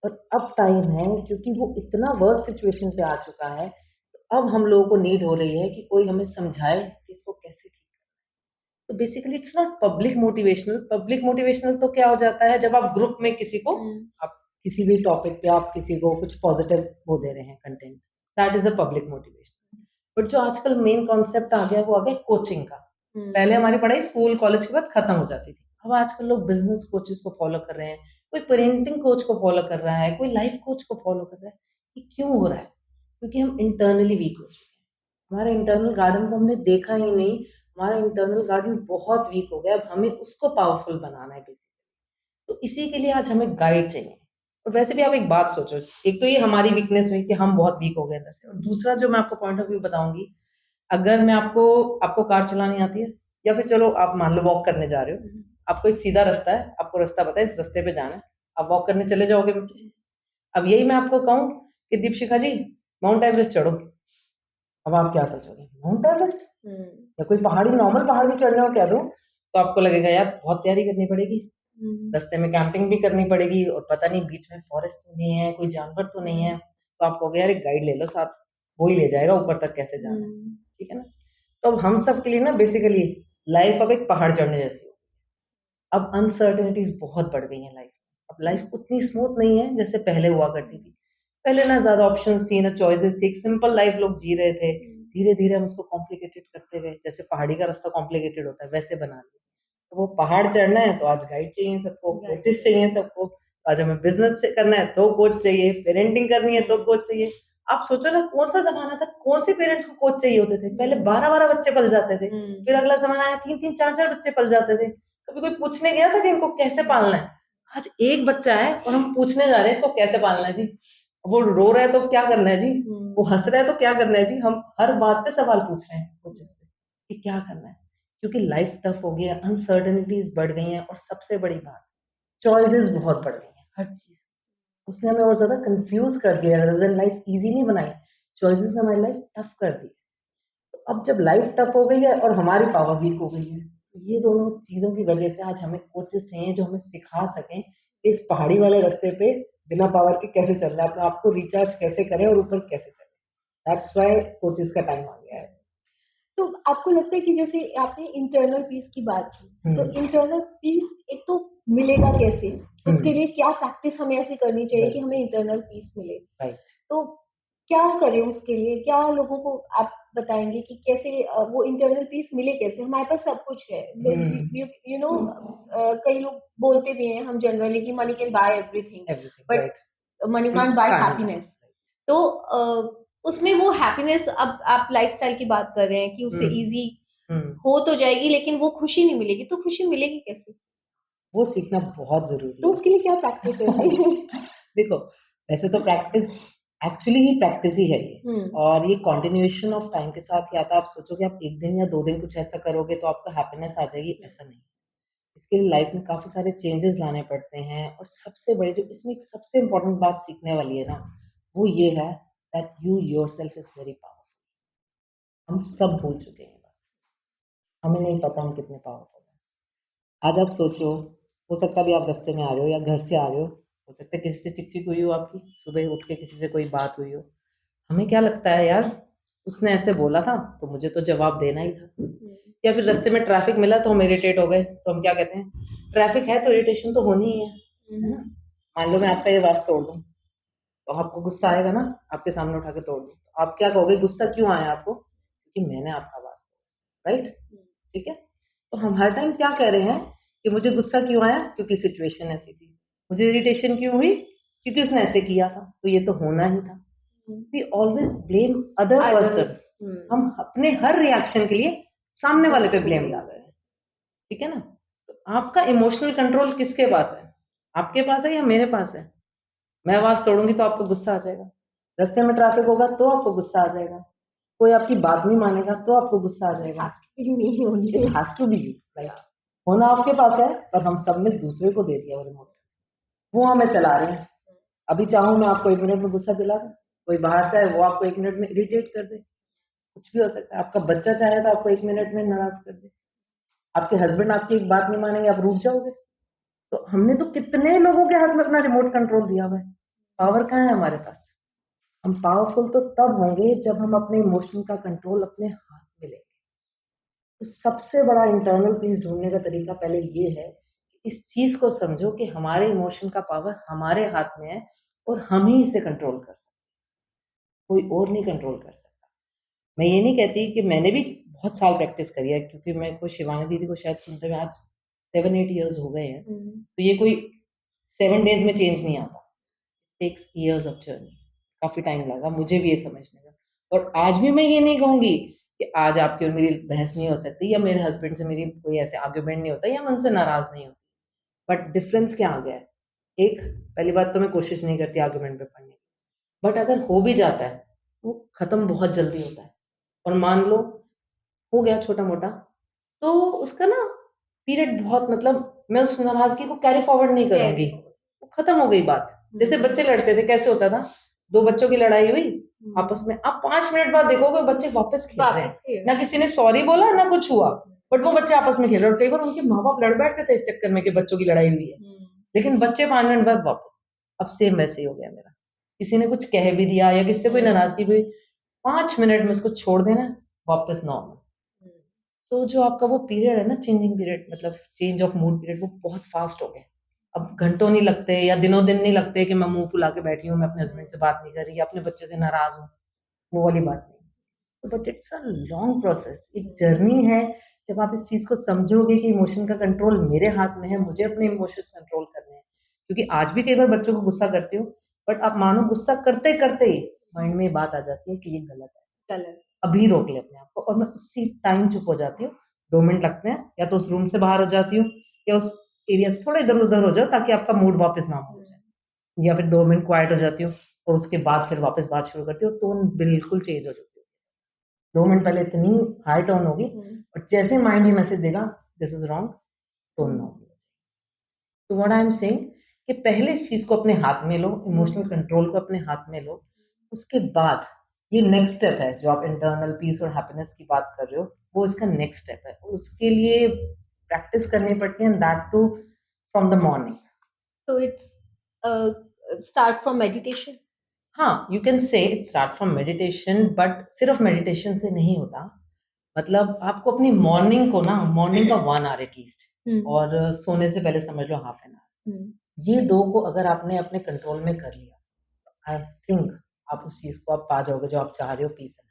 और अब टाइम है, क्योंकि वो इतना वर्स्ट सिचुएशन पे आ चुका है, तो अब हम लोगों को नीड हो रही है कि कोई हमें समझाए कि इसको कैसे ठीक करें। तो basically it's not public motivational. Public motivational तो क्या हो जाता है, जब आप ग्रुप में किसी को, आप किसी भी टॉपिक पे आप किसी को कुछ पॉजिटिव वो दे रहे हैं content, that is a public motivation. But जो आजकल मेन कॉन्सेप्ट आ गया, वो आ गया कोचिंग का। पहले हमारी पढ़ाई स्कूल कॉलेज के बाद खत्म हो जाती थी, अब आजकल लोग बिजनेस कोचेस को फॉलो कर रहे हैं, कोई पेरेंटिंग कोच को फॉलो कर रहा है, कोई लाइफ कोच को फॉलो कर रहा है। ये क्यों हो रहा है? क्योंकि हम इंटरनली वीक हो चुके हैं, हमारे इंटरनल गार्डन को हमने देखा ही नहीं, हमारा इंटरनल गार्डन बहुत वीक हो गया, अब हमें उसको पावरफुल बनाना है बेसिकली। तो इसी के लिए आज हमें गाइड चाहिए। और वैसे भी आप एक बात सोचो, एक तो ये हमारी वीकनेस हुई कि हम बहुत वीक हो गए अंदर से, और दूसरा जो मैं आपको पॉइंट ऑफ व्यू बताऊंगी, अगर मैं आपको कार चलानी आती है, या फिर चलो आप मान लो वॉक करने जा रहे हो, आपको एक सीधा रास्ता है, आपको रास्ता पता है इस रास्ते पे जाना है, आप वॉक करने चले जाओगे। अब यही मैं आपको कहूँ कि दीपशिखा जी माउंट एवरेस्ट चढ़ो, अब आप क्या सोचोगे, माउंट एवरेस्ट या कोई पहाड़ी, नॉर्मल पहाड़ भी चढ़ने को कह दो, तो आपको लगेगा यार बहुत तैयारी करनी पड़ेगी, रास्ते में कैंपिंग भी करनी पड़ेगी, और पता नहीं बीच में फॉरेस्ट तो नहीं है, कोई जानवर तो नहीं है, तो आप कहोगे यार एक गाइड ले लो साथ, वो ही ले जाएगा ऊपर तक कैसे जाना है, ठीक है ना। तो अब हम सब के लिए ना बेसिकली लाइफ अब एक पहाड़ चढ़ने जैसी हो, अब अनसर्टेनिटीज बहुत बढ़ गई है लाइफ। अब लाइफ उतनी स्मूथ नहीं है जैसे पहले हुआ करती थी। पहले ना ज्यादा ऑप्शंस थी, ना चॉइसेस थी, एक सिंपल लाइफ लोग जी रहे थे। धीरे धीरे हम उसको कॉम्प्लिकेटेड करते गए, जैसे पहाड़ी का रास्ता कॉम्प्लिकेटेड होता है वैसे बना लिया। तो वो पहाड़ चढ़ना है तो आज गाइड चाहिए सबको, कोचेस चाहिए सबको, आज हमें बिजनेस करना है तो कोच चाहिए, पेरेंटिंग करनी है तो कोच चाहिए। आप सोचो ना, कौन सा जमाना था, कौन से पेरेंट्स को कोच चाहिए होते थे? पहले 12-12 बच्चे पल जाते थे, फिर अगला जमाना आया 3-3 4-4 बच्चे पल जाते थे। कभी कोई पूछने गया था कि इनको कैसे पालना है? आज एक बच्चा है और हम पूछने जा रहे हैं इसको कैसे पालना है जी। वो रो रहा है तो क्या करना है जी, वो हंस रहा है तो क्या करना है जी। हम हर बात पे सवाल पूछ रहे हैं कोचेस से कि क्या करना है, क्योंकि लाइफ टफ हो गई है, अनसर्टेनिटीज बढ़ गई हैं, और सबसे बड़ी बात, चॉइसेस बहुत बढ़ गई हैं हर चीज। उसने हमें और ज्यादा कंफ्यूज कर दिया, rather than लाइफ इजी नहीं बनाई, चॉइसेस ने हमारी लाइफ टफ कर दी। तो अब जब लाइफ टफ हो गई है और हमारी पावर वीक हो गई है, तो ये दोनों चीजों की वजह से आज हमें कोचेस चाहिए जो हमें सिखा सकें कि इस पहाड़ी वाले रास्ते पे बिना पावर के कैसे चलना है, अपने आप को रिचार्ज कैसे करें और ऊपर कैसे चलें। दैट्स व्हाई कोचेस का टाइम आ गया है। तो आपको लगता है कि जैसे आपने इंटरनल पीस की बात की, तो इंटरनल पीस एक तो मिलेगा कैसे, उसके लिए क्या प्रैक्टिस हमें ऐसी करनी चाहिए कि हमें इंटरनल पीस मिले? राइट। तो क्या करें उसके लिए, क्या लोगों को आप बताएंगे कि कैसे वो इंटरनल पीस मिले कैसे? हमारे पास सब कुछ है, यू नो, कई लोग बोलते भी हैं हम जनरली कि money can buy everything, but money can't buy happiness. तो उसमें वो हैप्पीनेस, अब आप लाइफस्टाइल की बात कर रहे हैं कि उससे इजी हो तो जाएगी, लेकिन वो खुशी नहीं मिलेगी, तो खुशी मिलेगी कैसे? वो सीखना बहुत जरूरी तो है। उसके लिए क्या प्रैक्टिस है? देखो, वैसे तो प्रैक्टिस एक्चुअली ही प्रैक्टिस ही है ये, और ये कंटिन्यूएशन ऑफ टाइम के साथ ही आता है। आप सोचोगे आप एक दिन या 2 दिन कुछ ऐसा करोगे तो आपको हैप्पीनेस आ जाएगी, ऐसा नहीं। इसके लिए लाइफ में काफी सारे चेंजेस लाने पड़ते हैं, और सबसे बड़ी जो इसमें एक सबसे इम्पोर्टेंट बात सीखने वाली है ना, वो ये है that you yourself is very powerful. हम सब भूल चुके हैं ये बात, हमें नहीं पता हम कितने पावरफुल हैं। आज आप सोचो, हो सकता है अभी आप रास्ते में आ रहे हो या घर से आ रहे हो सकता है किसी से चिक-चिक हुई हो आपकी, सुबह उठ के किसी से कोई बात हुई हो। हमें क्या लगता है यार, उसने ऐसे बोला था तो मुझे तो जवाब देना ही था। या फिर रास्ते में ट्रैफिक मिला तो हम इरिटेट हो गए, तो हम क्या कहते हैं, ट्रैफिक है तो इरिटेशन तो होनी ही है ना? मान लो मैं आपका ये वास तोड़ दूँ, तो आपको गुस्सा आएगा ना, आपके सामने उठा के तोड़ दूँ, तो आप क्या कहोगे, गुस्सा क्यों आया आपको? क्योंकि मैंने आपका आवाज़ तोड़ा, राइट? ठीक है? तो हम हर टाइम क्या कह रहे हैं कि मुझे गुस्सा क्यों आया? क्योंकि सिचुएशन ऐसी थी। मुझे इरिटेशन क्यों हुई? क्योंकि उसने ऐसे किया था, तो ये तो होना ही था। We always blame other person. हम अपने हर रिएक्शन के लिए सामने वाले पे ब्लेम डाल रहे हैं, ठीक है ना? तो आपका इमोशनल कंट्रोल किसके पास है? आपके पास है या मेरे पास है? मैं आवाज़ तोड़ूँगी तो आपको गुस्सा आ जाएगा। रास्ते में ट्रैफिक होगा तो आपको गुस्सा आ जाएगा। कोई आपकी बात नहीं मानेगा तो आपको गुस्सा आ जाएगा। It has to be you, right? होना आपके पास है, पर हम सब ने दूसरे को दे दिया वो रिमोट। वो हमें चला रहे हैं। अभी चाहूँ मैं आपको 1 मिनट में गुस्सा दिला दूँ, कोई बाहर से आए वो आपको 1 मिनट में इरिटेट कर दे, कुछ भी हो सकता है। आपका बच्चा चाहे तो आपको 1 मिनट में नाराज़ कर दे। आपके हस्बैंड आपकी एक बात नहीं मानेंगे, आप रूठ जाओगे। तो हमने तो कितने लोगों के हाथ में अपना रिमोट कंट्रोल दिया हुआ है। पावर कहाँ है हमारे पास? हम पावरफुल तो तब होंगे जब हम अपने इमोशन का कंट्रोल अपने हाथ में लेंगे। तो सबसे बड़ा इंटरनल पीस ढूंढने का तरीका पहले ये है कि इस चीज को समझो कि हमारे इमोशन का पावर हमारे हाथ में है और हम ही इसे कंट्रोल कर सकते हैं, कोई और नहीं कंट्रोल कर सकता। मैं ये नहीं कहती कि मैंने भी बहुत साल प्रैक्टिस करी है, क्योंकि मैं को शिवानी दीदी को शायद सुनते हुए आज 7-8 इयर्स हो गए हैं। तो ये कोई 7 डेज में चेंज नहीं आता, टेक्स इयर्स ऑफ जर्नी। काफी टाइम लगा मुझे भी ये समझने में। और आज भी मैं ये नहीं कहूंगी कि आज आपकी और मेरी बहस नहीं हो सकती या मेरे हस्बैंड से मेरी कोई ऐसे आर्ग्यूमेंट नहीं होता या मैं उनसे नाराज नहीं होती। बट डिफरेंस क्या आ गया है? एक, पहली बात तो मैं कोशिश नहीं करती आर्ग्यूमेंट पे पढ़ने की, बट अगर हो भी जाता है वो खत्म बहुत जल्दी होता है। और मान लो हो गया छोटा मोटा, तो उसका ना पीरियड बहुत, मतलब मैं उस नाराजगी को कैरी फॉरवर्ड नहीं करूंगी, वो खत्म हो गई बात। जैसे बच्चे लड़ते थे, कैसे होता था, दो बच्चों की लड़ाई हुई आपस में, आप 5 मिनट बाद देखोगे बच्चे वापस खेल रहे हैं, ना किसी ने सॉरी बोला ना कुछ हुआ, बट वो बच्चे आपस में खेल रहे हैं। और कई बार उनके माँ बाप लड़ बैठते थे इस चक्कर में कि बच्चों की लड़ाई हुई है, लेकिन बच्चे 5 मिनट बाद वापस। अब सेम वैसे ही हो गया मेरा, किसी ने कुछ कह भी दिया या किसी से कोई नाराजगी हुई, 5 मिनट में उसको छोड़ देना, वापस नॉर्मल। तो जो आपका वो पीरियड है ना, चेंजिंग पीरियड, मतलब चेंज ऑफ मूड पीरियड, वो बहुत फास्ट हो गया। अब घंटों नहीं लगते या दिनों दिन नहीं लगते कि मैं मुंह फुला के बैठी हूँ, मैं अपने हस्बैंड से बात नहीं कर रही या अपने बच्चे से नाराज हूँ, वो वाली बात नहीं। But it's a long process, एक जर्नी है। जब आप इस चीज को समझोगे कि इमोशन का कंट्रोल मेरे हाथ में है, मुझे अपने इमोशंस कंट्रोल करने हैं। क्योंकि आज भी कई बार बच्चों को गुस्सा करती हूँ, बट आप मानो गुस्सा करते करते ही माइंड में ये बात आ जाती है कि ये गलत है, अभी रोक ले अपने आप को, और मैं उसी टाइम चुप हो जाती हूँ। 2 मिनट लगते हैं, या तो उस रूम से बाहर हो जाती हूँ या उस एरिया से थोड़ा इधर-उधर हो जाओ ताकि आपका मूड वापस ना हो जाए, या फिर 2 मिनट क्वाइट हो जाती हूँ और उसके बाद फिर वापस बात शुरू करती हूँ, टोन बिल्कुल चेंज हो चुकी है। 2 मिनट पहले इतनी हाई टोन होगी और जैसे माइंड ही मैसेज देगा this is wrong, tone normal हो जाएगी। तो व्हाट आई एम सेइंग कि पहले इस चीज को अपने हाथ में लो, इमोशनल कंट्रोल को अपने हाथ में लो, उसके बाद ये नेक्स्ट स्टेप है जो आप इंटरनल पीस और हैप्पीनेस की बात कर रहे हो, वो इसका नेक्स्ट स्टेप है। उसके लिए प्रैक्टिस करनी पड़ती है, that too from the morning. So it's start from meditation. हाँ, you can say it start from meditation, but सिर्फ मेडिटेशन से नहीं होता। मतलब आपको अपनी मॉर्निंग को ना, मॉर्निंग का 1 आवर एटलीस्ट, और सोने से पहले समझ लो हाफ एन आवर, ये 2 को अगर आपने अपने कंट्रोल में कर लिया, आई थिंक आप उस चीज को आप पा जाओगे जो आप चाह रहे हो, पीस एंड।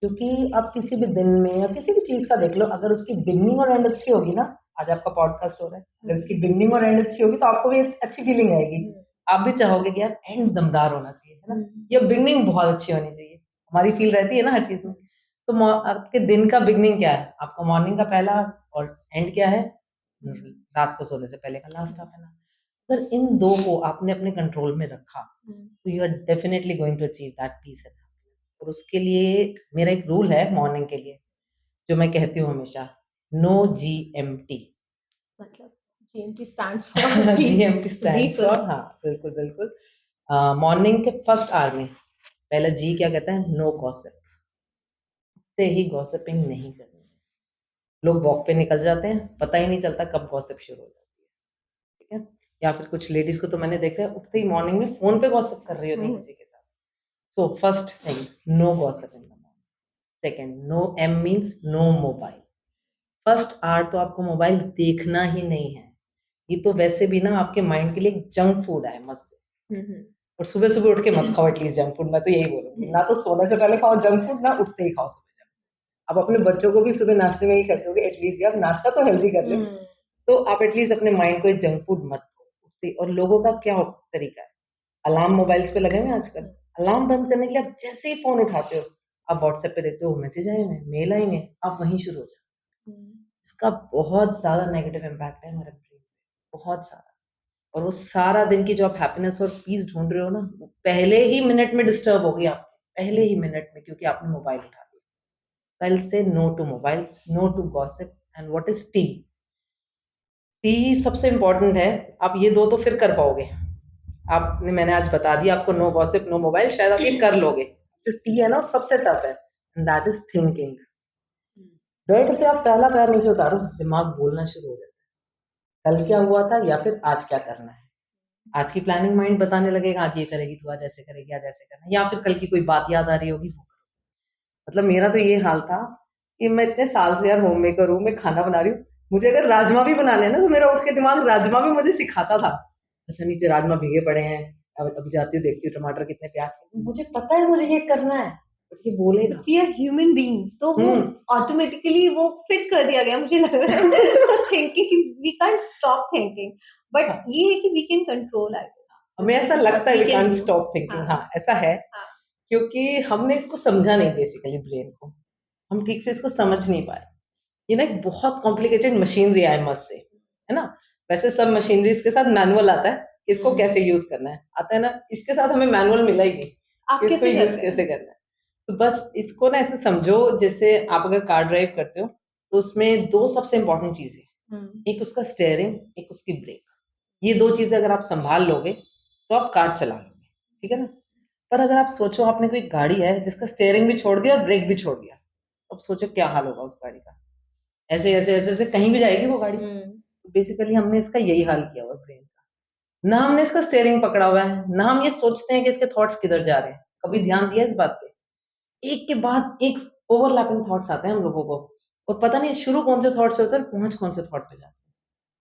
क्योंकि आप किसी भी दिन में या किसी भी चीज का देख लो, अगर उसकी बिगनिंग और एंड अच्छी होगी ना, आज आपका पॉडकास्ट हो रहा है, अगर उसकी बिगनिंग और एंड अच्छी होगी तो आपको भी एक अच्छी फीलिंग आएगी। आप भी चाहोगे कि यार एंड दमदार होना चाहिए, है ना, या बिगनिंग बहुत अच्छी होनी चाहिए। हमारी फील रहती है ना हर चीज में। तो आपके दिन का बिगनिंग क्या है? आपका मॉर्निंग का पहला, और एंड क्या है? रात को सोने से पहले का लास्ट हाफ एन आवर। अगर इन 2 को आपने अपने कंट्रोल में रखा, तो you are definitely going to achieve that peace and happiness. और उसके लिए मेरा एक रूल है मॉर्निंग के लिए, जो मैं कहती हूँ हमेशा, नो जीएमटी। मतलब GMT stands for GMT stands for, हाँ बिल्कुल बिल्कुल। मॉर्निंग के फर्स्ट आवर में पहला जी क्या कहता है? No gossip. उठते ही गॉसिपिंग नहीं करनी। लोग वॉक पे निकल जाते हैं, पता ही नहीं चलता कब गॉसिप शुरू हो जाती है, ठीक है? या फिर कुछ लेडीज को तो मैंने देखा है उठते ही मॉर्निंग में फोन पे गॉसिप कर रही होती है किसी के साथ। So first thing, no gossip in the morning. Second, no M means no mobile. First hour तो आपको मोबाइल देखना ही नहीं है। ये तो वैसे भी ना आपके माइंड के लिए जंक फूड है, मस्त से। और सुबह-सुबह उठ के मत खाओ एटलीस्ट जंक फूड, मैं तो यही बोलूँगी। ना तो सोने से पहले खाओ जंक फूड, ना उठते ही खाओ सुबह जंक फूड। आप अपने बच्चों को भी सुबह नाश्ते में यही कहते हो कि एटलीस्ट यार नाश्ता तो हेल्दी कर ले, हम्म, तो आप एटलीस्ट अपने माइंड को जंक फूड मत दो। उठते और लोगों का क्या तरीका है, अलार्म मोबाइल्स पे लगे हुए हैं आजकल, अलार्म बंद करने के लिए आप जैसे ही फ़ोन उठाते हो, आप व्हाट्सएप पे देखते हो मैसेज आए हुए हैं, मेल आएँगे, आप वहीं शुरू हो जाते हो। इसका बहुत ज़्यादा नेगेटिव इम्पैक्ट है हमारे ब्रेन पे, बहुत ज़्यादा। और वो सारा दिन की जो आप हैप्पीनेस और पीस ढूँढ रहे हो ना, वो पहले ही मिनट में डिस्टर्ब होगी आपकी, पहले ही मिनट में, क्योंकि आपने मोबाइल उठा लिया। So I will say no to mobiles, no to gossip and what is tea? Tea सबसे इम्पोर्टेंट है, आप ये 2 तो फिर कर पाओगे। आपने मैंने आज बता दिया आपको नो गॉसिप, नो मोबाइल, शायद आप ये कर लोगे। जो टी है ना, वो सबसे टफ है and that is thinking. Bed से आप पहला पैर नीचे उतारो, दिमाग बोलना शुरू हो जाता है। कल क्या हुआ था या फिर आज क्या करना है? आज की प्लानिंग माइंड बताने लगेगा, आज ये करेगी तू, आज ऐसे करेगी, आज ऐसे करना है, या फिर कल की कोई बात याद आ रही होगी वो करो। मतलब मेरा तो ये हाल था कि मैं इतने साल से यार होम मेकर हूँ, मैं खाना बना रही हूँ, मुझे अगर राजमा भी बनाने हैं ना, तो मेरा उठ के दिमाग राजमा भी मुझे सिखाता था। अच्छा नीचे राजमा भीगे पड़े हैं, अब अभी जाती हूँ देखती हूँ टमाटर कितने, प्याज कितने, मुझे पता है मुझे ये करना है, बट ये बोलेगा। वी आर ह्यूमन बीइंग, तो वो हुँ। ऑटोमेटिकली वो फिट कर दिया गया, मुझे लग रहा है thinking, we can't stop thinking, but हाँ, ये है कि we can control I guess, हमें दिस ऐसा इज लगता व्हाट है we we can can't do. Stop thinking, हाँ, हाँ, ऐसा है, हाँ, क्योंकि हमने इसको समझा नहीं बेसिकली ब्रेन को। हम ठीक से इसको समझ नहीं पाए। ये ना एक बहुत कॉम्प्लिकेटेड मशीनरी है आई मस्ट से, है ना? वैसे सब मशीनरीज़ के साथ मैनुअल आता है, इसको कैसे यूज़ करना है, आता है ना? इसके साथ हमें मैनुअल मिला ही नहीं, आप कि इसको कैसे यूज़ करते हैं? कैसे करना है। तो बस इसको ना ऐसे समझो, जैसे आप अगर कार ड्राइव करते हो, तो उसमें 2 सबसे इम्पोर्टेंट चीज़ें हैं, हम्म, एक उसका स्टीयरिंग, एक उसकी ब्रेक। ये 2 चीज़ें अगर आप सँभाल लोगे, तो आप कार चला लोगे, ठीक है ना? पर अगर आप सोचो आपने कोई गाड़ी है जिसका स्टीयरिंग भी छोड़ दिया और ब्रेक भी छोड़ दिया, अब सोचो क्या हाल होगा उस गाड़ी का? ऐसे कहीं भी जाएगी वो गाड़ी। हम्म, बेसिकली हमने इसका यही हाल किया हुआ है ब्रेन का। ना हमने इसका स्टीयरिंग पकड़ा हुआ है, ना हम ये सोचते हैं कि इसके थॉट्स किधर जा रहे हैं। कभी ध्यान दिया इस बात पे? एक के बाद एक ओवरलैपिंग थॉट्स आते हैं हम लोगों को, और पता नहीं शुरू कौन से थॉट से होता है और पहुँच कौन से थॉट पे जाते हैं।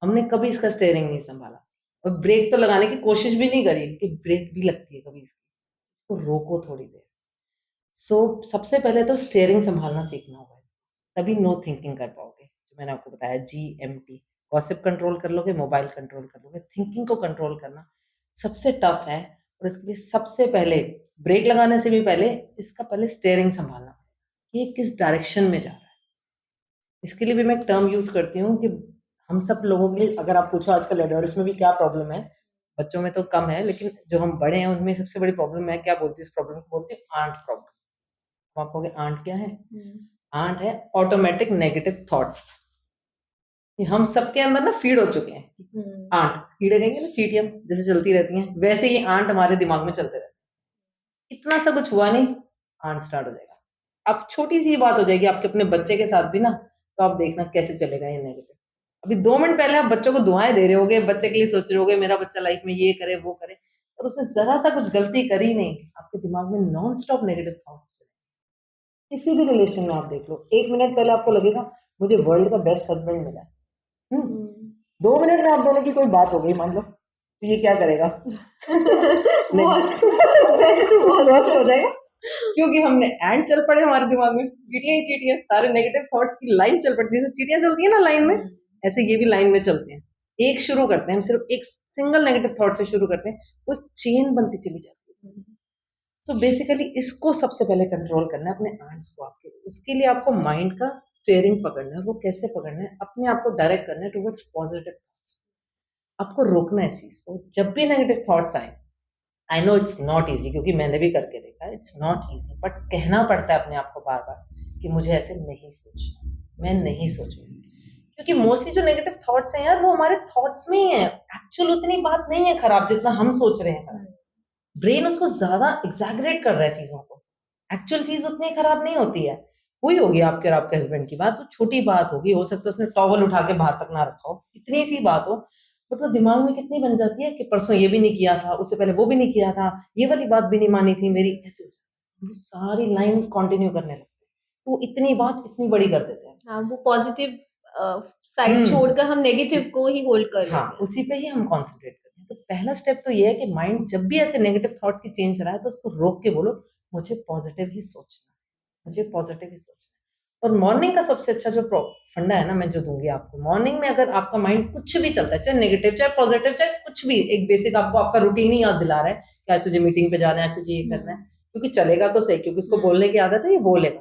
हमने कभी इसका स्टीयरिंग नहीं सँभाला और ब्रेक तो लगाने की कोशिश भी नहीं करी कि ब्रेक भी लगती है कभी इसकी। इसको रोको थोड़ी देर। सो सबसे पहले तो स्टीयरिंग सँभालना सीखना होगा इसको, तभी नो थिंकिंग कर पाओगे। जो मैंने आपको बताया जीएमटी, गॉसिप कंट्रोल कर लोगे, मोबाइल कंट्रोल कर लोगे, थिंकिंग को कंट्रोल करना सबसे टफ है, और इसके लिए सबसे पहले ब्रेक लगाने से भी पहले इसका पहले स्टीयरिंग सँभालना, कि ये किस डायरेक्शन में जा रहा है। इसके लिए भी मैं एक टर्म यूज़ करती हूँ कि हम सब लोगों के लिए, अगर आप पूछो आजकल एडल्ट्स में भी क्या प्रॉब्लम है, बच्चों में तो कम है, लेकिन जो हम बड़े हैं उनमें सबसे बड़ी प्रॉब्लम है, क्या बोलती है इस प्रॉब्लम को, बोलते हैं आंट प्रॉब्लम। अब आप कहोगे आंट क्या है? हम्म, आंट है ऑटोमेटिक नेगेटिव थॉट्स। ये हम सबके अंदर ना फीड हो चुके हैं। हम्म, आंट, कीड़े कहेंगे ना, चींटियाँ जैसे चलती रहती हैं, वैसे ही आंट हमारे दिमाग में चलते रहते हैं। इतना सा कुछ हुआ नहीं, आंट स्टार्ट हो जाएगा। अब छोटी-सी बात हो जाएगी आपके अपने बच्चे के साथ भी ना, तो आप देखना कैसे चलेगा ये नेगेटिव। अभी 2 मिनट पहले आप बच्चों को दुआएँ दे रहे होगे, बच्चे के लिए सोच रहे होगे मेरा बच्चा लाइफ में ये करे, वो करे, और उसने ज़रा-सा कुछ गलती करी नहीं, आपके दिमाग में नॉन स्टॉप नेगेटिव थॉट्स चले। किसी भी रिलेशन में आप देख लो, 1 मिनट पहले आपको लगेगा मुझे वर्ल्ड का बेस्ट हस्बैंड मिला है। हुँ, हम्म। 2 मिनट में आप दोनों की कोई बात हो गई मान लो, तो ये क्या करेगा? नहीं, Worst, best to वर्स्ट हो worst. जाएगा, क्योंकि हमने एंड चल पड़े हमारे दिमाग में, चींटियाँ ही चींटियाँ, सारे नेगेटिव थॉट्स की लाइन चल पड़ती है, जैसे चींटियाँ चलती है ना लाइन में, ऐसे ये भी लाइन में चलते हैं। एक शुरू करते हैं, हम सिर्फ एक सिंगल नेगेटिव थॉट से शुरू करते हैं, वो एक चेन बनती चली जाती है। सो बेसिकली इसको सबसे पहले कंट्रोल करना है, अपने आंट्स को आपके। उसके लिए आपको माइंड का स्टीयरिंग पकड़ना है, वो कैसे पकड़ना है, अपने आप को डायरेक्ट करना है टुवर्ड्स पॉजिटिव थॉट्स। आपको रोकना है इस चीज़ को, जब भी नेगेटिव थॉट्स आएँ, I know it's not easy, क्योंकि मैंने भी करके देखा है, इट्स नॉट ईज़ी, बट कहना पड़ता है अपने आप को बार-बार कि मुझे ऐसे नहीं सोचना, मैं नहीं सोचूँगी। क्योंकि मोस्टली जो नेगेटिव थॉट्स हैं यार, वो हमारे थॉट्स में ही हैं, एक्चुअल उतनी बात नहीं है खराब जितना हम सोच रहे हैं खराब। ब्रेन उसको ज़्यादा एक्ज़ैगरेट कर रहा है चीज़ों को। एक्चुअल चीज़ उतनी खराब नहीं होती है। हुई होगी आपके और आपके हस्बैंड की बात, वो छोटी बात होगी, हो सकता है उसने टॉवल उठा के बाहर तक ना रखा हो, इतनी सी बात हो, बट वो दिमाग में कितनी बन जाती है कि परसों ये भी नहीं किया था, उससे पहले वो भी नहीं किया था, ये वाली बात भी नहीं मानी थी मेरी, ऐसे हो जाता है। वो सारी लाइन कंटिन्यू करने लगते हैं। तो इतनी बात इतनी बड़ी कर देते हैं। हाँ, वो पॉजिटिव साइड हुँ। छोड़कर हम नेगेटिव को ही होल्ड कर हाँ, लेते हैं। उसी पे ही हम कॉन्संट्रेट करते हैं। तो पहला स्टेप तो ये है कि माइंड जब भी ऐसे नेगेटिव थॉट्स की चेन चला है तो उसको रोक के बोलो मुझे पॉजिटिव ही सोचना है, मुझे पॉजिटिव ही सोचना है। और मॉर्निंग का सबसे अच्छा जो फंडा है ना मैं जो दूंगी आपको, मॉर्निंग में अगर आपका माइंड कुछ भी चलता है, चाहे नेगेटिव चाहे पॉजिटिव चाहे कुछ भी, एक बेसिक आपको आपका रूटीन ही याद दिला रहा है कि आज तुझे मीटिंग पे जाना है, आज तुझे ये करना है, क्योंकि चलेगा तो सही, क्योंकि इसको बोलने की आदत है, ये बोलेगा।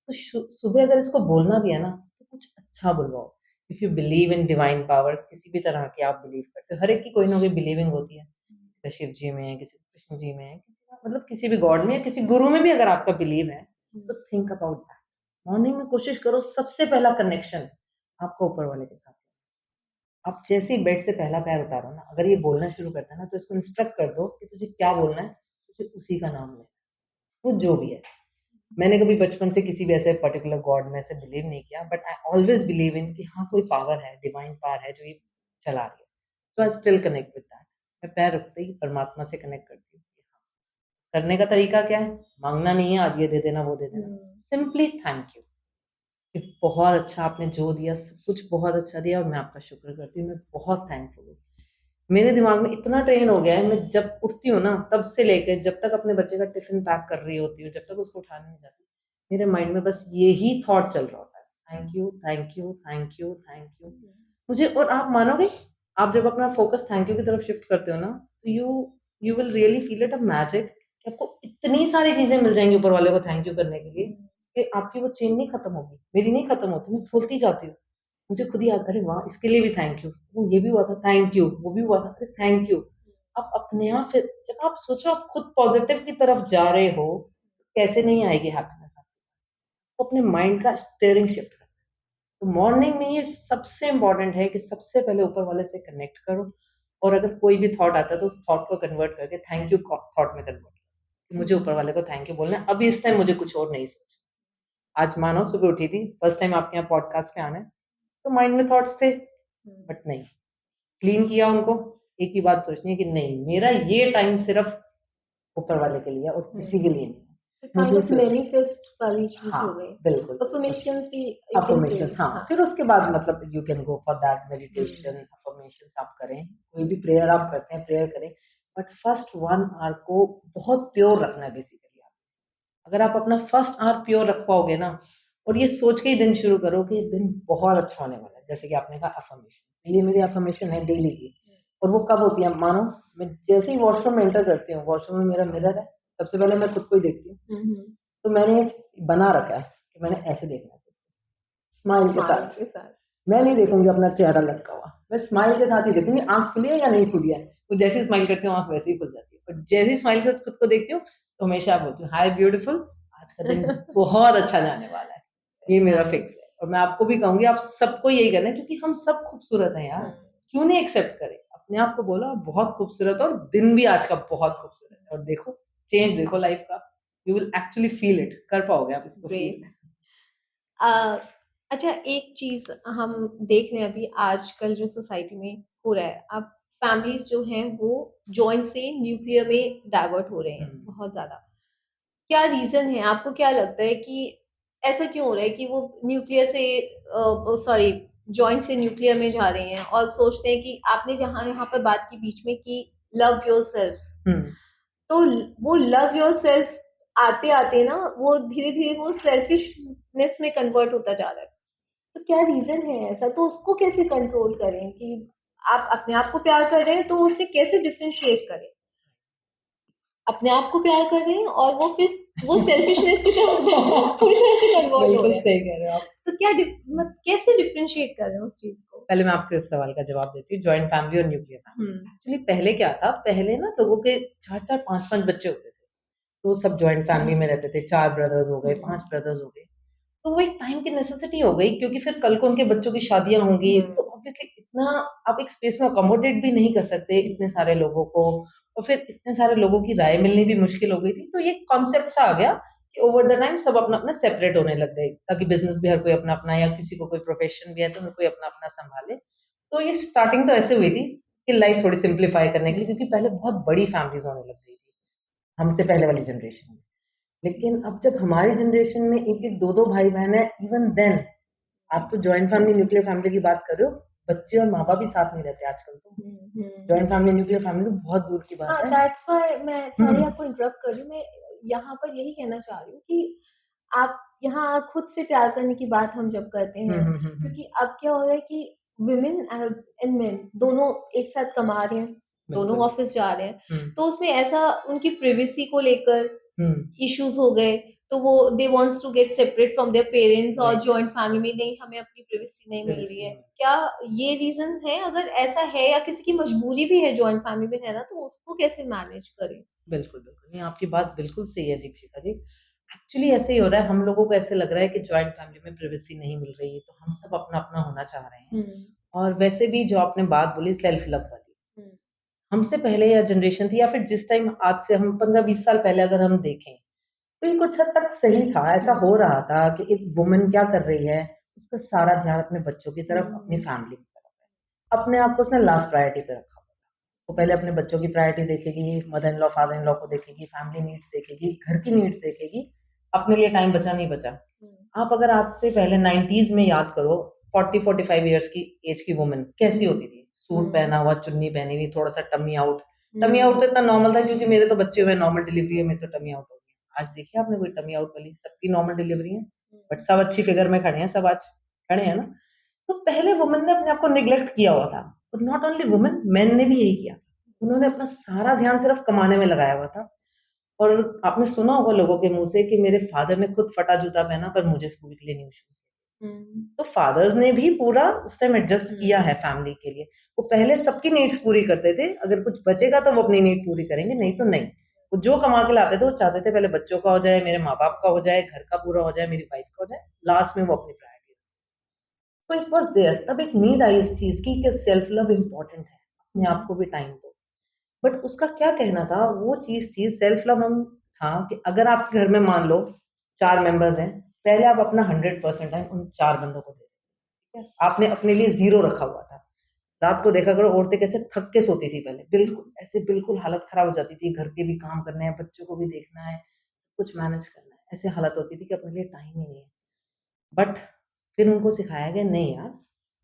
तो सुबह अगर इसको बोलना भी है ना तो कुछ अच्छा बुलवाओ। If you believe in divine power, किसी भी तरह की आप बिलीव करते हो, हर एक की कोई ना कोई बिलीविंग होती है, किसी का शिव जी में है, किसी का कृष्ण जी में है, किसी का मतलब किसी भी गॉड में है, किसी गुरु में भी अगर आपका बिलीव है तो थिंक अबाउट दैट। मॉर्निंग में कोशिश करो सबसे पहला कनेक्शन आपका ऊपर वाले के साथ। आप जैसे ही बेड से पहला पैर उतारो ना, अगर ये बोलना शुरू करता है ना तो इसको इंस्ट्रक्ट कर दो कि तुझे क्या बोलना है, तुझे उसी का नाम लेना है, वो जो भी है। मैंने कभी बचपन से किसी भी ऐसे पर्टिकुलर गॉड में ऐसे बिलीव नहीं किया, but I always believe in कि हाँ कोई पावर है, डिवाइन पावर है जो ये चला रही है। So I still connect with that. मैं पैर रखते ही परमात्मा से कनेक्ट करती हूँ। करने का तरीका क्या है? मांगना नहीं है आज ये दे देना वो दे देना, सिंपली थैंक यू कि बहुत अच्छा आपने जो दिया, सब कुछ बहुत अच्छा दिया और मैं आपका शुक्र करती हूँ, मैं बहुत थैंकफुल हूँ। मेरे दिमाग में इतना ट्रेन हो गया है, मैं जब उठती हूँ ना तब से लेकर जब तक अपने बच्चे का टिफिन पैक कर रही होती हूँ, जब तक उसको उठाने नहीं जाती, मेरे माइंड में बस यही थॉट चल रहा होता है, thank you thank you thank you thank you. मुझे, और आप मानोगे, आप जब अपना फोकस थैंक यू की तरफ शिफ्ट करते हो ना तो you will really feel it a magic कि आपको इतनी सारी चीजें मिल जाएंगी ऊपर वाले को थैंक यू करने के लिए कि आपकी वो चेन नहीं खत्म होगी। मेरी नहीं खत्म होती, मैं फूलती जाती हूँ। मुझे खुद ही याद, अरे वाह इसके लिए भी थैंक यू, वो ये भी हुआ था थैंक यू, वो भी हुआ था अरे थैंक यू। आप अपने आप, फिर जब आप सोचो आप खुद पॉजिटिव की तरफ जा रहे हो कैसे नहीं आएगी हैप्पीनेस आपको। अपने माइंड का स्टीयरिंग शिफ्ट करना। तो मॉर्निंग में ये सबसे इंपॉर्टेंट है कि सबसे पहले ऊपर वाले से कनेक्ट करो, और अगर कोई भी थॉट आता है तो उस थॉट को कन्वर्ट करके थैंक यू थॉट में कन्वर्ट करो। मुझे ऊपर वाले को थैंक यू बोलना है, अभी इस टाइम मुझे कुछ और नहीं सोचना। आज मानो सुबह उठी थी, फर्स्ट टाइम आपके यहाँ पॉडकास्ट पे आना है, तो माइंड में थॉट्स थे बट नहीं, क्लीन किया उनको। एक ही बात सोचनी है कि नहीं, मेरा ये टाइम सिर्फ ऊपर वाले के लिए और किसी के लिए नहीं। काइंड ऑफ मैनिफेस्ट वाली चीज हो गई। बिल्कुल अफर्मेशंस भी you can say, अफर्मेशंस, हाँ। फिर उसके बाद मतलब you can go for that meditation, affirmations आप करें, कोई भी प्रेयर आप करते हैं प्रेयर करें, बट फर्स्ट 1 आवर को बहुत प्योर रखना है बेसिकली। अगर आप अपना फर्स्ट आवर प्योर रख पाओगे ना, और ये सोच के ही दिन शुरू करो कि दिन बहुत अच्छा होने वाला है, जैसे कि आपने कहा अफर्मेशन, ये मेरी अफर्मेशन है डेली की। और वो कब होती है? मानो मैं जैसे ही वॉशरूम में एंटर करती हूँ, वॉशरूम में मेरा मिरर है, सबसे पहले मैं खुद को ही देखती हूँ। तो मैंने बना रखा है कि मैंने ऐसे देखना है, स्माइल के साथ। मैं नहीं देखूंगी अपना चेहरा लटका हुआ, मैं स्माइल के साथ ही देखूंगी आंख खुली है या नहीं खुली है। तो जैसे ही स्माइल करती हूँ आंख वैसे ही खुल जाती है, और जैसे ही स्माइल के साथ खुद को देखती हूँ तो हमेशा बोलती हूँ हाय ब्यूटीफुल, आज का दिन बहुत अच्छा जाने वाला है। ये मेरा फिक्स है, और मैं आपको भी कहूंगी आप सबको यही करना है, क्योंकि हम सब खूबसूरत हैं यार। क्यों नहीं एक्सेप्ट करें? अपने आप को बोलो आप बहुत खूबसूरत हो, और दिन भी आज का बहुत खूबसूरत है, और देखो चेंज देखो लाइफ का, you will actually feel it, कर पाओगे आप इसको फील। अच्छा, एक चीज हम देख रहे हैं अभी आजकल जो सोसाइटी में हो रहा है, अब फैमिलीज जो हैं वो जॉइंट से न्यूक्लियर में डाइवर्ट हो रहे हैं बहुत ज्यादा। क्या रीजन है? आपको क्या लगता है कि ऐसा क्यों हो रहा है कि वो न्यूक्लियर से सॉरी जॉइंट से न्यूक्लियर में जा रहे हैं और सोचते हैं कि आपने जहां यहाँ पर बात की बीच में कि लव योरसेल्फ, तो वो लव योरसेल्फ आते आते ना वो धीरे धीरे वो सेल्फिशनेस में कन्वर्ट होता जा रहा है। तो क्या रीजन है ऐसा? तो उसको कैसे कंट्रोल करें कि आप अपने आप को प्यार कर रहे हैं तो उसमें कैसे डिफरेंशिएट करें? अपने आप को प्यार कर रहे हैं और वो फिर वो सेल्फिशनेस की तरफ पूरी तरह से कन्वर्ट हो बिल्कुल रहे हैं। सही कह रहे हो आप। तो क्या कैसे डिफरेंशिएट कर रहे हैं उस चीज को? पहले मैं आपके इस सवाल का जवाब देती हूँ, जॉइंट फैमिली और न्यूक्लियर फैमिली। एक्चुअली पहले क्या था, पहले ना लोगों के 4-4 5-5 बच्चे होते थे, तो सब जॉइंट फैमिली में रहते थे, 4 ब्रदर्स हो गए, 5 ब्रदर्स हो गए। तो वो एक टाइम की नेसेसिटी हो गई, क्योंकि फिर कल को उनके बच्चों की शादियां होंगी, तो ऑब्वियसली इतना आप एक स्पेस में अकोमोडेट भी नहीं कर सकते इतने सारे लोगों को, और फिर इतने सारे लोगों की राय मिलनी भी मुश्किल हो गई थी। तो ये कॉन्सेप्ट सा आ गया कि ओवर द टाइम सब अपना अपना सेपरेट होने लग गए, ताकि बिजनेस भी हर कोई अपना अपना, या किसी को कोई प्रोफेशन भी है तो हर कोई अपना अपना संभाले। तो ये स्टार्टिंग तो ऐसे हुई थी कि लाइफ थोड़ी सिंप्लीफाई करने के लिए, क्योंकि पहले बहुत बड़ी फैमिलीज होने लग गई थी हमसे पहले वाली जनरेशन में। लेकिन अब जब हमारी जनरेशन में एक एक दो दो भाई बहन है, इवन देन आप तो जॉइंट फैमिली न्यूक्लियर फैमिली की बात कर रहे हो, बच्चे और माँ बाप भी साथ नहीं रहते आजकल तो। जॉइंट फैमिली, न्यूक्लियर फैमिली तो बहुत दूर की बात हाँ, है। दैट्स व्हाई मैं सॉरी हम्म आपको इंटरप्ट कर रही हूँ। मैं यहाँ पर यही कहना चाह रही हूँ कि आप यहाँ खुद से प्यार करने की बात हम जब करते हैं, क्योंकि अब क्या हो रहा है कि वुमेन एंड मेन दोनों एक साथ कमा रहे हैं, दोनों बिल्कुल। ऑफिस जा रहे हैं, हम्म तो उसमें ऐसा उनकी प्राइवेसी को लेकर हम्म इश्यूज हो गए, तो वो they wants to get separate from their parents, और राइट। जॉइंट फैमिली में नहीं, हमें अपनी प्राइवेसी नहीं मिल रही प्राइवेसी है। नहीं। क्या ये रीजन है? अगर ऐसा है या किसी की मजबूरी भी है जॉइंट फैमिली में रहना, तो उसको कैसे मैनेज करें? बिल्कुल, बिल्कुल। नहीं, आपकी बात बिल्कुल सही है दीक्षिता जी। एक्चुअली ऐसे ही हो रहा है, हम लोगों को ऐसे लग रहा है कि जॉइंट फैमिली में प्राइवेसी नहीं मिल रही है, तो हम सब अपना-अपना होना चाह रहे हैं। हम्म और वैसे भी जो आपने बात बोली सेल्फ लव वाली, हम्म हमसे पहले या जनरेशन थी या फिर जिस टाइम आज से हम 15-20 साल पहले अगर हम देखें, तो ये कुछ हद तक सही था। ऐसा हो रहा था कि एक वुमन क्या कर रही है, उसका सारा ध्यान अपने बच्चों की तरफ, अपनी फैमिली की तरफ है। अपने आप को उसने लास्ट प्रायोरिटी पे रखा। वो पहले अपने बच्चों की प्रायोरिटी देखेगी, mother in law, father in law को देखेगी, फैमिली नीड्स देखेगी, घर की नीड्स देखेगी, अपने लिए टाइम बचा नहीं बचा। आप अगर आज से पहले 90s में याद करो, 40-45 इयर्स की एज की वुमन कैसी होती थी? सूट पहना हुआ, चुन्नी पहनी हुई, थोड़ा-सा टमी आउट। टमी आउट तो इतना नॉर्मल था क्योंकि मेरे तो बच्चे हुए, नॉर्मल डिलीवरी है, मेरी तो टमी आउट हो गई। आज देखिए आपने कोई टमी आउट वाली? सबकी नॉर्मल डिलीवरी है, बट सब अच्छी फिगर में खड़े हैं, सब आज खड़े हैं ना? तो पहले वुमन ने अपने आप को नेग्लेक्ट किया हुआ था, और नॉट ओनली वुमन, मेन ने भी यही किया था। उन्होंने अपना सारा ध्यान सिर्फ कमाने में लगाया हुआ था। और आपने सुना होगा लोगों के मुँह से कि मेरे फादर ने खुद फटा जूता पहना पर मुझे स्कूल के लिए न्यू शूज़। तो फादर्स ने भी पूरा उस टाइम एडजस्ट किया है फैमिली के लिए। वो पहले सबकी नीड्स पूरी करते थे, अगर कुछ बचेगा तो वो अपनी नीड पूरी करेंगे, नहीं तो नहीं। वो जो कमा के लाते थे, वो चाहते थे पहले बच्चों का हो जाए, मेरे माँ-बाप का हो जाए, घर का पूरा हो जाए, मेरी वाइफ का हो जाए, लास्ट में वो अपनी प्रायोरिटी। तो इट वाज़ देयर, तब एक नीड आई इस चीज़ की कि सेल्फ लव इम्पोर्टेंट है, अपने आप को भी टाइम दो। बट उसका क्या कहना था, वो चीज़ थी सेल्फ लव हम था कि अगर आपके घर में मान लो 4 मेंबर्स हैं, पहले आप अपना 100% टाइम उन 4 बंदों को दे, ठीक है? आपने अपने लिए 0 रखा हुआ था। रात को देखा करो औरतें कैसे थक के सोती थी पहले, बिल्कुल, ऐसे बिल्कुल हालत खराब हो जाती थी, घर के भी काम करने हैं, बच्चों को भी देखना है, सब कुछ मैनेज करना है, ऐसे हालत होती थी कि अपने लिए टाइम ही नहीं है। बट फिर उनको सिखाया गया नहीं यार,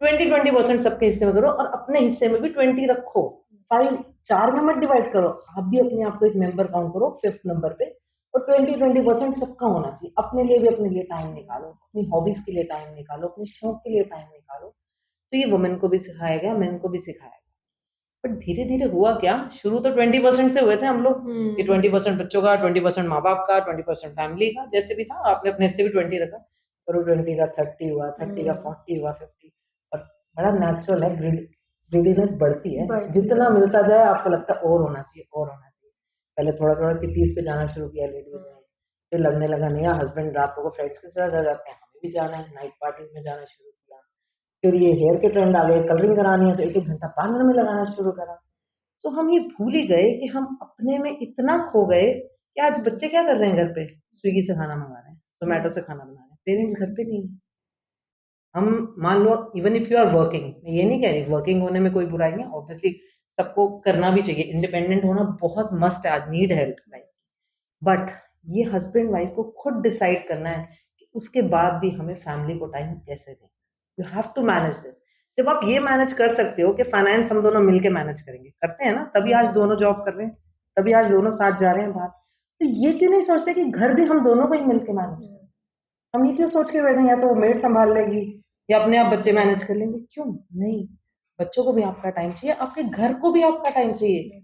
20-20% सबके हिस्से में करो और अपने हिस्से में भी 20 रखो। 5 4 में मत डिवाइड करो, आप भी अपने आप को एक मेंबर काउंट करो 5th नंबर पे, और 20-20% सबका होना चाहिए। अपने लिए भी अपने लिए टाइम निकालो, अपनी हॉबीज के लिए टाइम निकालो, अपने शौक के लिए टाइम निकालो। तो ये वुमेन को भी सिखाया गया, मेन को भी सिखाया गया। बट धीरे-धीरे हुआ क्या, शुरू तो 20% से हुए थे हम लोग कि 20% बच्चों का, 20% माँ-बाप का, 20% फैमिली का, जैसे भी था आपने अपने हिस्से भी 20 रखा। और वो 20 का 30 हुआ, 30 का 40 हुआ, 50। और बड़ा नेचुरल है, ग्रीडीनेस बढ़ती है। जितना मिलता जाए आपको लगता है और होना चाहिए, और होना चाहिए। पहले थोड़ा-थोड़ा किटीज़ पे जाना शुरू किया लेडीज़ ने, फिर लगने लगा नहीं यार हस्बैंड रातों को फ्रेंड्स के साथ आ जाते हैं, हमें भी जाना है, नाइट पार्टीज़ में जाना शुरू किया। फिर ये हेयर के ट्रेंड आ गए, कलरिंग करानी है तो 1-1 घंटा पार्लर में लगाना शुरू करा। सो हम ये भूल ही गए कि हम अपने में इतना खो गए कि आज बच्चे क्या कर रहे हैं घर पे? स्विगी से खाना मँगा रहे हैं, ज़ोमैटो से खाना बना रहे हैं, पेरेंट्स घर पे नहीं है। हम मान लो even if you are working, मैं ये नहीं कह रही वर्किंग होने में कोई बुराई नहीं है, ऑब्वियसली सबको करना भी चाहिए, इंडिपेंडेंट होना बहुत मस्ट है, आज नीड है लाइफ। बट ये हस्बैंड वाइफ को खुद डिसाइड करना है कि उसके बाद भी हमें फैमिली को टाइम कैसे दें। You have to manage this. जब आप ये मैनेज कर सकते हो कि फाइनेंस हम दोनों मिलके मैनेज करेंगे, करते हैं ना, तभी आज दोनों जॉब कर रहे हैं, तभी आज दोनों साथ जा रहे हैं बाहर। तो ये क्यों नहीं सोचते कि घर भी हम दोनों को ही मिलके मैनेज करें? हम ये क्यों सोच के बैठे हैं या तो वो मेड संभाल लेगी या अपने आप बच्चे मैनेज कर लेंगे? क्यों नहीं? बच्चों को भी आपका टाइम चाहिए, आपके घर को भी आपका टाइम चाहिए।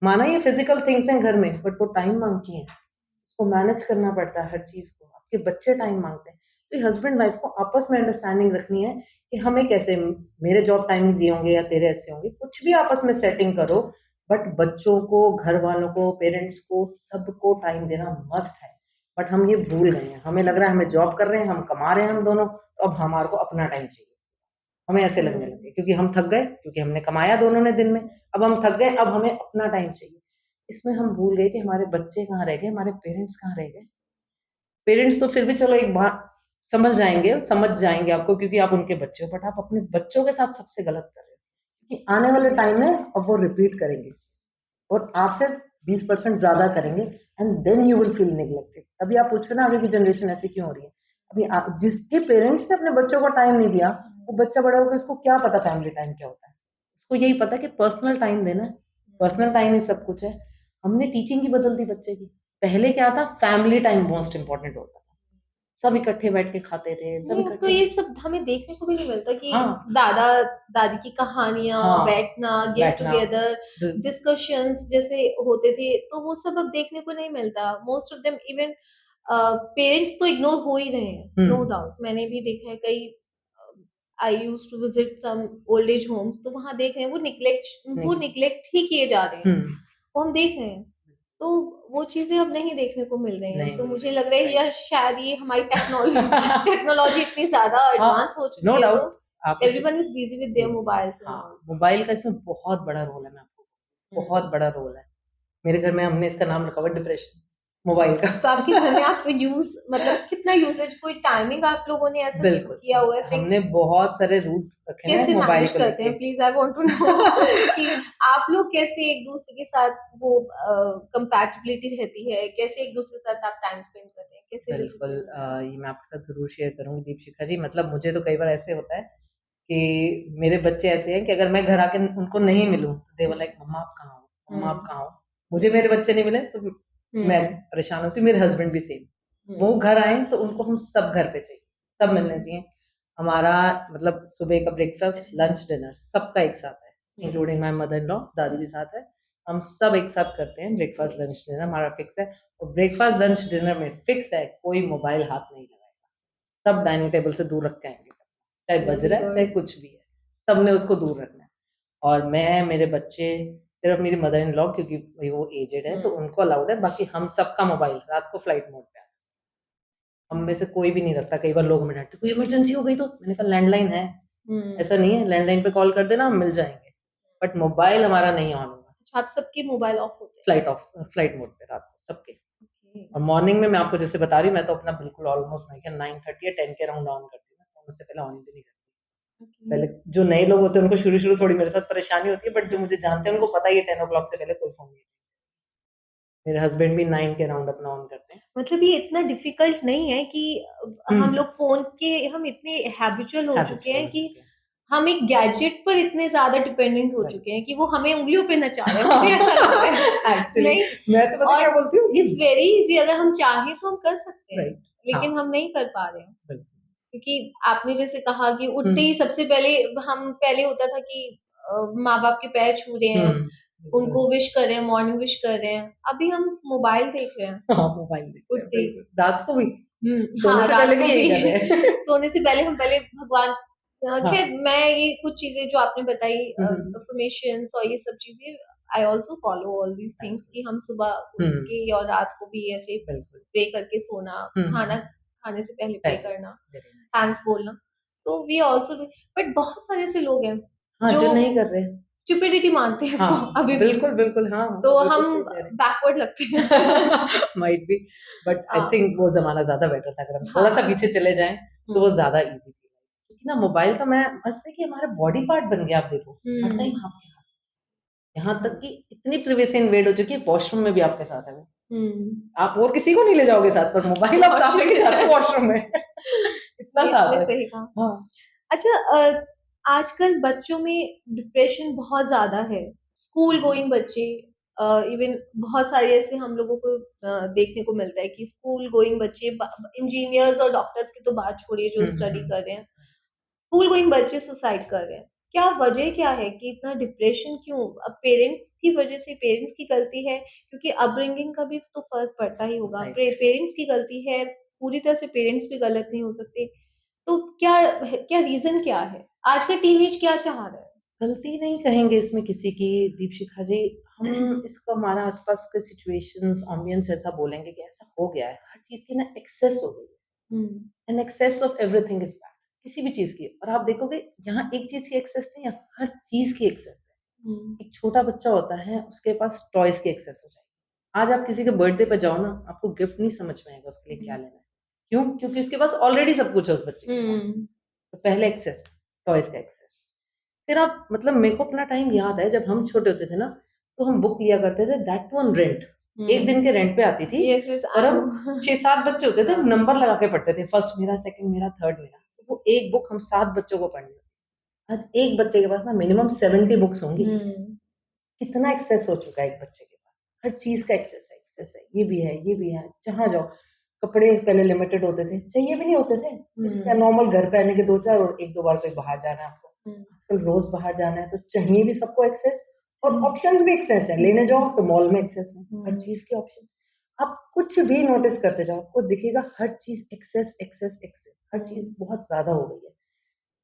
माना ये फिजिकल थिंग्स हैं घर में, बट वो टाइम मांगती हैं, उसको मैनेज करना पड़ता है हर चीज को, आपके बच्चे टाइम मांगते हैं। तो हस्बैंड वाइफ को आपस में अंडरस्टैंडिंग रखनी है कि हमें कैसे, मेरे जॉब टाइमिंग ये होंगे या तेरे ऐसे होंगे, कुछ भी आपस में सेटिंग करो, बट बच्चों को, घर वालों को, पेरेंट्स को, सबको टाइम देना मस्ट है। बट हम ये भूल गए हैं, हमें लग रहा है हमें जॉब कर रहे हैं, हम कमा रहे हैं हम दोनों, तो अब हमारे को अपना टाइम चाहिए। हमें ऐसे लगने लगे क्योंकि हम थक गए, क्योंकि हमने कमाया दोनों ने दिन में, अब हम थक गए, अब हमें अपना टाइम चाहिए। इसमें हम भूल गए कि हमारे बच्चे कहाँ रह गए, हमारे पेरेंट्स कहाँ रह गए। पेरेंट्स तो फिर भी चलो एक बार समझ जाएँगे, समझ जाएँगे आपको क्योंकि आप उनके बच्चे हो, बट आप अपने बच्चों के साथ सबसे गलत कर रहे हो। क्योंकि आने वाले टाइम में अब वो रिपीट करेंगे इस चीज़ और आपसे 20% ज़्यादा करेंगे, and then you will feel neglected. अभी आप पूछो ना आगे की जनरेशन ऐसी क्यों हो रही है? अभी जिसके पेरेंट्स ने अपने बच्चों को टाइम नहीं दिया, वो बच्चा बड़ा होकर उसको क्या पता फैमिली टाइम क्या होता है, उसको यही पता कि पर्सनल टाइम देना है, पर्सनल टाइम ही सब कुछ है। हमने टीचिंग ही बदल दी बच्चे की। पहले क्या था, फैमिली टाइम मोस्ट इंपॉर्टेंट होता था, सब इकट्ठे बैठ के खाते थे, सब नहीं, अब तो इकट्ठे। ये सब हमें देखने को भी नहीं मिलता कि हाँ दादा दादी की कहानियां, हाँ, बैठना, गेट बैठना, टुगेदर, बिल्कुल। डिस्कशंस जैसे होते थे, तो वो सब अब देखने को नहीं मिलता। Most of them even parents तो इग्नोर हो ही रहे हैं, नो डाउट। मैंने भी देखा है कई, I used to visit some old age homes, तो वहां देख रहे हैं वो नहीं, निग्लेक्ट ही किए जा रहे हैं, हम्म, वो हम देख रहे हैं। तो वो चीजें अब नहीं देखने को मिल रही हैं, नहीं तो मिल मुझे रही, लग रहा है राइट। या शायद ये हमारी टेक्नोलॉजी टेक्नोलॉजी इतनी ज्यादा हाँ, एडवांस हो नो चुकी है, तो डाउट। आप इसे everyone is busy with their busy, mobiles and हाँ, ऑल। मोबाइल का इसमें बहुत बड़ा रोल है, मैं आपको बहुत बड़ा रोल है। मेरे घर में हमने इसका नाम रखा हुआ डिप्रेशन, मोबाइल का। तो आपके घर में आप यूज मतलब कितना यूसेज, कोई टाइमिंग आप लोगों ने ऐसा बिल्कुल, किया हुआ है फिक्स? हमने बहुत सारे रूल्स रखे हैं कैसे मोबाइल मैनेज को करते लेके। हैं, please I want to know कि आप लोग कैसे एक दूसरे के साथ वो कंपैटिबिलिटी रहती है, कैसे एक दूसरे के साथ आप टाइम स्पेंड करते हैं, कैसे बिल्कुल, डिसिप्लिन में? ये मैं आपके साथ ज़रूर शेयर करूँगी दीपशिखा जी। मतलब मुझे तो कई बार ऐसे होता है कि मेरे बच्चे ऐसे हैं कि अगर मैं घर आके उनको नहीं मिलूँ, तो दे वर लाइक मम्मा आप कहाँ हो? मम्मा आप हम्म कहाँ हो? मुझे मेरे बच्चे नहीं मिले तो मैं हम्म परेशान होती हूँ, मेरे हस्बैंड भी सेम। वो हम्म घर आएँ तो उनको हम सब घर पे चाहिए, सब मिलने चाहिए। हमारा मतलब सुबह का ब्रेकफ़ास्ट, लंच, डिनर सबका एक साथ है, including my mother in law, दादी भी साथ है। हम सब एक साथ करते हैं ब्रेकफ़ास्ट, लंच, डिनर हमारा फिक्स है। और ब्रेकफ़ास्ट, लंच, डिनर में फिक्स है, कोई मोबाइल हाथ नहीं लगाएगा। सब डाइनिंग टेबल से दूर रख के आएँगे, चाहे बज वेरी रहा है, चाहे गुड। कुछ भी है, सबने उसको दूर रखना है। और मैं, मेरे बच्चे, सिर्फ़ मेरी मदर इन लॉ क्योंकि भई वो एजेड हैं, तो उनको अलाउड है, बाकी हम सबका मोबाइल रात को फ्लाइट मोड पे है। हम में से कोई भी नहीं रखता। कई बार लोग हमें डाँटते, कोई इमरजेंसी हो गई तो? मैंने कहा लैंडलाइन है, हम्म ऐसा नहीं है, लैंडलाइन पे कॉल कर देना, हम मिल जाएँगे। बट मोबाइल हमारा नहीं ऑन होगा, अच्छा, आप सबके मोबाइल ऑफ होते फ्लाइट मोड पे रात को सबके। हैं? और मॉर्निंग में मैं आपको जैसे बता रही हूँ, मैं तो अपना बिल्कुल ऑलमोस्ट मैं क्या 9:30 या 10 के अराउंड ऑन करती हूँ, मैं उससे पहले ऑन भी नहीं करती। ओके। पहले जो नए लोग होते हैं उनको शुरू-शुरू थोड़ी मेरे साथ परेशानी होती है, बट जो मुझे जानते हैं उनको पता ही है 10 ओ क्लॉक से पहले कोई फ़ोन नहीं। मेरे हस्बैंड भी 9 के अराउंड अपना ऑन करते हैं। मतलब ये इतना डिफिकल्ट नहीं है कि हुँ, हम लोग फोन के, हम इतने हैबिचुअल हो चुके हैबिचुअल हैं हो कि चुके हैं। हम एक गैजेट पर इतने ज्यादा डिपेंडेंट हो राइट। चुके हैं कि वो हमें उंगलियों पे नचा रहा है, मुझे ऐसा लगता है। एक्चुअली नहीं, मैं तो पता है क्या और बोलती हूँ कि इट्स वेरी इजी, अगर हम चाहें तो हम कर सकते हैं, राइट, हाँ, लेकिन हम नहीं कर पा रहे हैं। बिल्कुल। क्योंकि आपने जैसे कहा कि हुँ, उठते ही सबसे पहले, हम पहले होता था कि माँ बाप के पैर छू रहे हुँ, हैं, बिल्कुल। उनको विश कर रहे हैं, मॉर्निंग विश कर रहे हैं, अभी हम मोबाइल देख रहे हैं हाँ, मोबाइल देखते हैं, उठते ही। बिल्कुल। रात को भी, सोने हाँ, से रात पहले को भी यही भी कर रहे हैं। सोने से पहले हम पहले भगवान, हाँ, खैर मैं ये कुछ चीजें जो आपने बताई, हुँ, हुँ, अफर्मेशंस और ये सब चीजें, I also follow all these things, that's कि हम सुबह हुँ, उठ के और रात को भी ऐसे बिल्कुल। प्रे करके सोना, हुँ, खाना हुँ, खाने से पहले प्रे पहले, करना, वेरी नाइस। थैंक्स बोलना, तो वी आल्सो डू। बट बहुत सारे ऐसे लोग हैं हाँ, जो जो नहीं कर रहे। स्टुपिडिटी मानते हैं इसको हाँ, अभी भी, बिल्कुल, बिल्कुल, हाँ, तो बिल्कुल हम सही कह रहे बैकवर्ड लगते हैं। हैं। माइट बी, बट आई हाँ थिंक वो ज़माना ज़्यादा बेटर था। अगर हम थोड़ा-सा हाँ। पीछे चले जाएँ, तो वो हम्म ज़्यादा ईज़ी थी। क्योंकि ना मोबाइल तो मैं बस से कि हमारा बॉडी पार्ट बन गया, आप देखो, हर टाइम हम्म आपके हाथ। यहाँ तक कि इतनी प्राइवेसी इन्वेड हो चुकी है, वॉशरूम में भी आपके साथ है वो। हम्म आप और किसी को नहीं ले जाओगे साथ, पर मोबाइल आप साथ लेके जाते हो वॉशरूम में। इतना ये साथ आपने है। सही कहा। हाँ। अच्छा, आजकल बच्चों में डिप्रेशन बहुत ज्यादा है, स्कूल गोइंग बच्चे, इवन बहुत सारे ऐसे हम लोगों को देखने को मिलता है कि स्कूल गोइंग बच्चे, इंजीनियर्स और डॉक्टर्स की तो बात छोड़िए जो हुँ, हुँ, स्टडी हुँ। कर रहे हैं, स्कूल गोइंग बच्चे सुसाइड कर रहे हैं। क्या वजह क्या है कि इतना डिप्रेशन क्यों? अब पेरेंट्स की वजह से, पेरेंट्स की गलती है, क्योंकि अपब्रिंगिंग का भी तो फर्क पड़ता ही होगा। राइट। पेरेंट्स की गलती है, पूरी तरह से पेरेंट्स भी गलत नहीं हो सकते। तो क्या क्या रीजन क्या है? आज का टीनेज क्या चाह रहा है? गलती नहीं कहेंगे इसमें किसी की, दीपशिखा जी। हम इसको हमारा आस-पास के सिचुएशंस, एम्बियंस ऐसा बोलेंगे कि ऐसा हो गया है। हर चीज़ की ना एक्सेस हो गई है। Hmm, an excess of everything is bad. किसी भी चीज़ की। और आप देखोगे यहाँ एक चीज़ की एक्सेस नहीं है, हर चीज़ की एक्सेस हुँ, है। एक छोटा बच्चा होता है, उसके पास टॉयज़ की एक्सेस हो जाएगी। आज आप किसी के बर्थडे पे जाओ ना, आपको गिफ्ट नहीं समझ में आएगा उसके लिए क्या हुँ, लेना है। क्यों? क्योंकि उसके पास ऑलरेडी सब कुछ है उस बच्चे के पास। हुँ, तो पहले एक्सेस, टॉयज़ का एक्सेस। फिर आप मतलब मेरे को अपना टाइम याद है जब हम छोटे होते थे ना, तो हम बुक लिया करते थे, दैट टू ऑन रेंट। 1 दिन हुँ। के रेंट पे आती थी येस, येस, और आई हम नो। 6-7 बच्चे होते थे, हाँ, नंबर लगा के पढ़ते थे, फर्स्ट मेरा, सेकंड मेरा, थर्ड मेरा। वो एक बुक हम 7 बच्चों को पढ़नी होती है। आज एक बच्चे के पास ना मिनिमम 70 बुक्स होंगी। कितना एक्सेस हो चुका है एक बच्चे के पास, हर चीज का एक्सेस है, ये भी है, ये भी है। जहाँ जाओ, कपड़े पहले लिमिटेड होते थे, चाहिए भी नहीं होते थे, क्या नॉर्मल घर पहनने के 2-4 और 1-2 बार कहीं बाहर जाना है आपको। आजकल रोज बाहर जाना है तो चाहिए भी सबको एक्सेस, और ऑप्शंस भी एक्सेस है। लेने जाओ तो मॉल में एक्सेस है, हर चीज के ऑप्शन। आप कुछ भी नोटिस करते जाओ, आपको दिखेगा हर चीज एक्सेस एक्सेस एक्सेस, हर चीज बहुत ज्यादा हो गई है।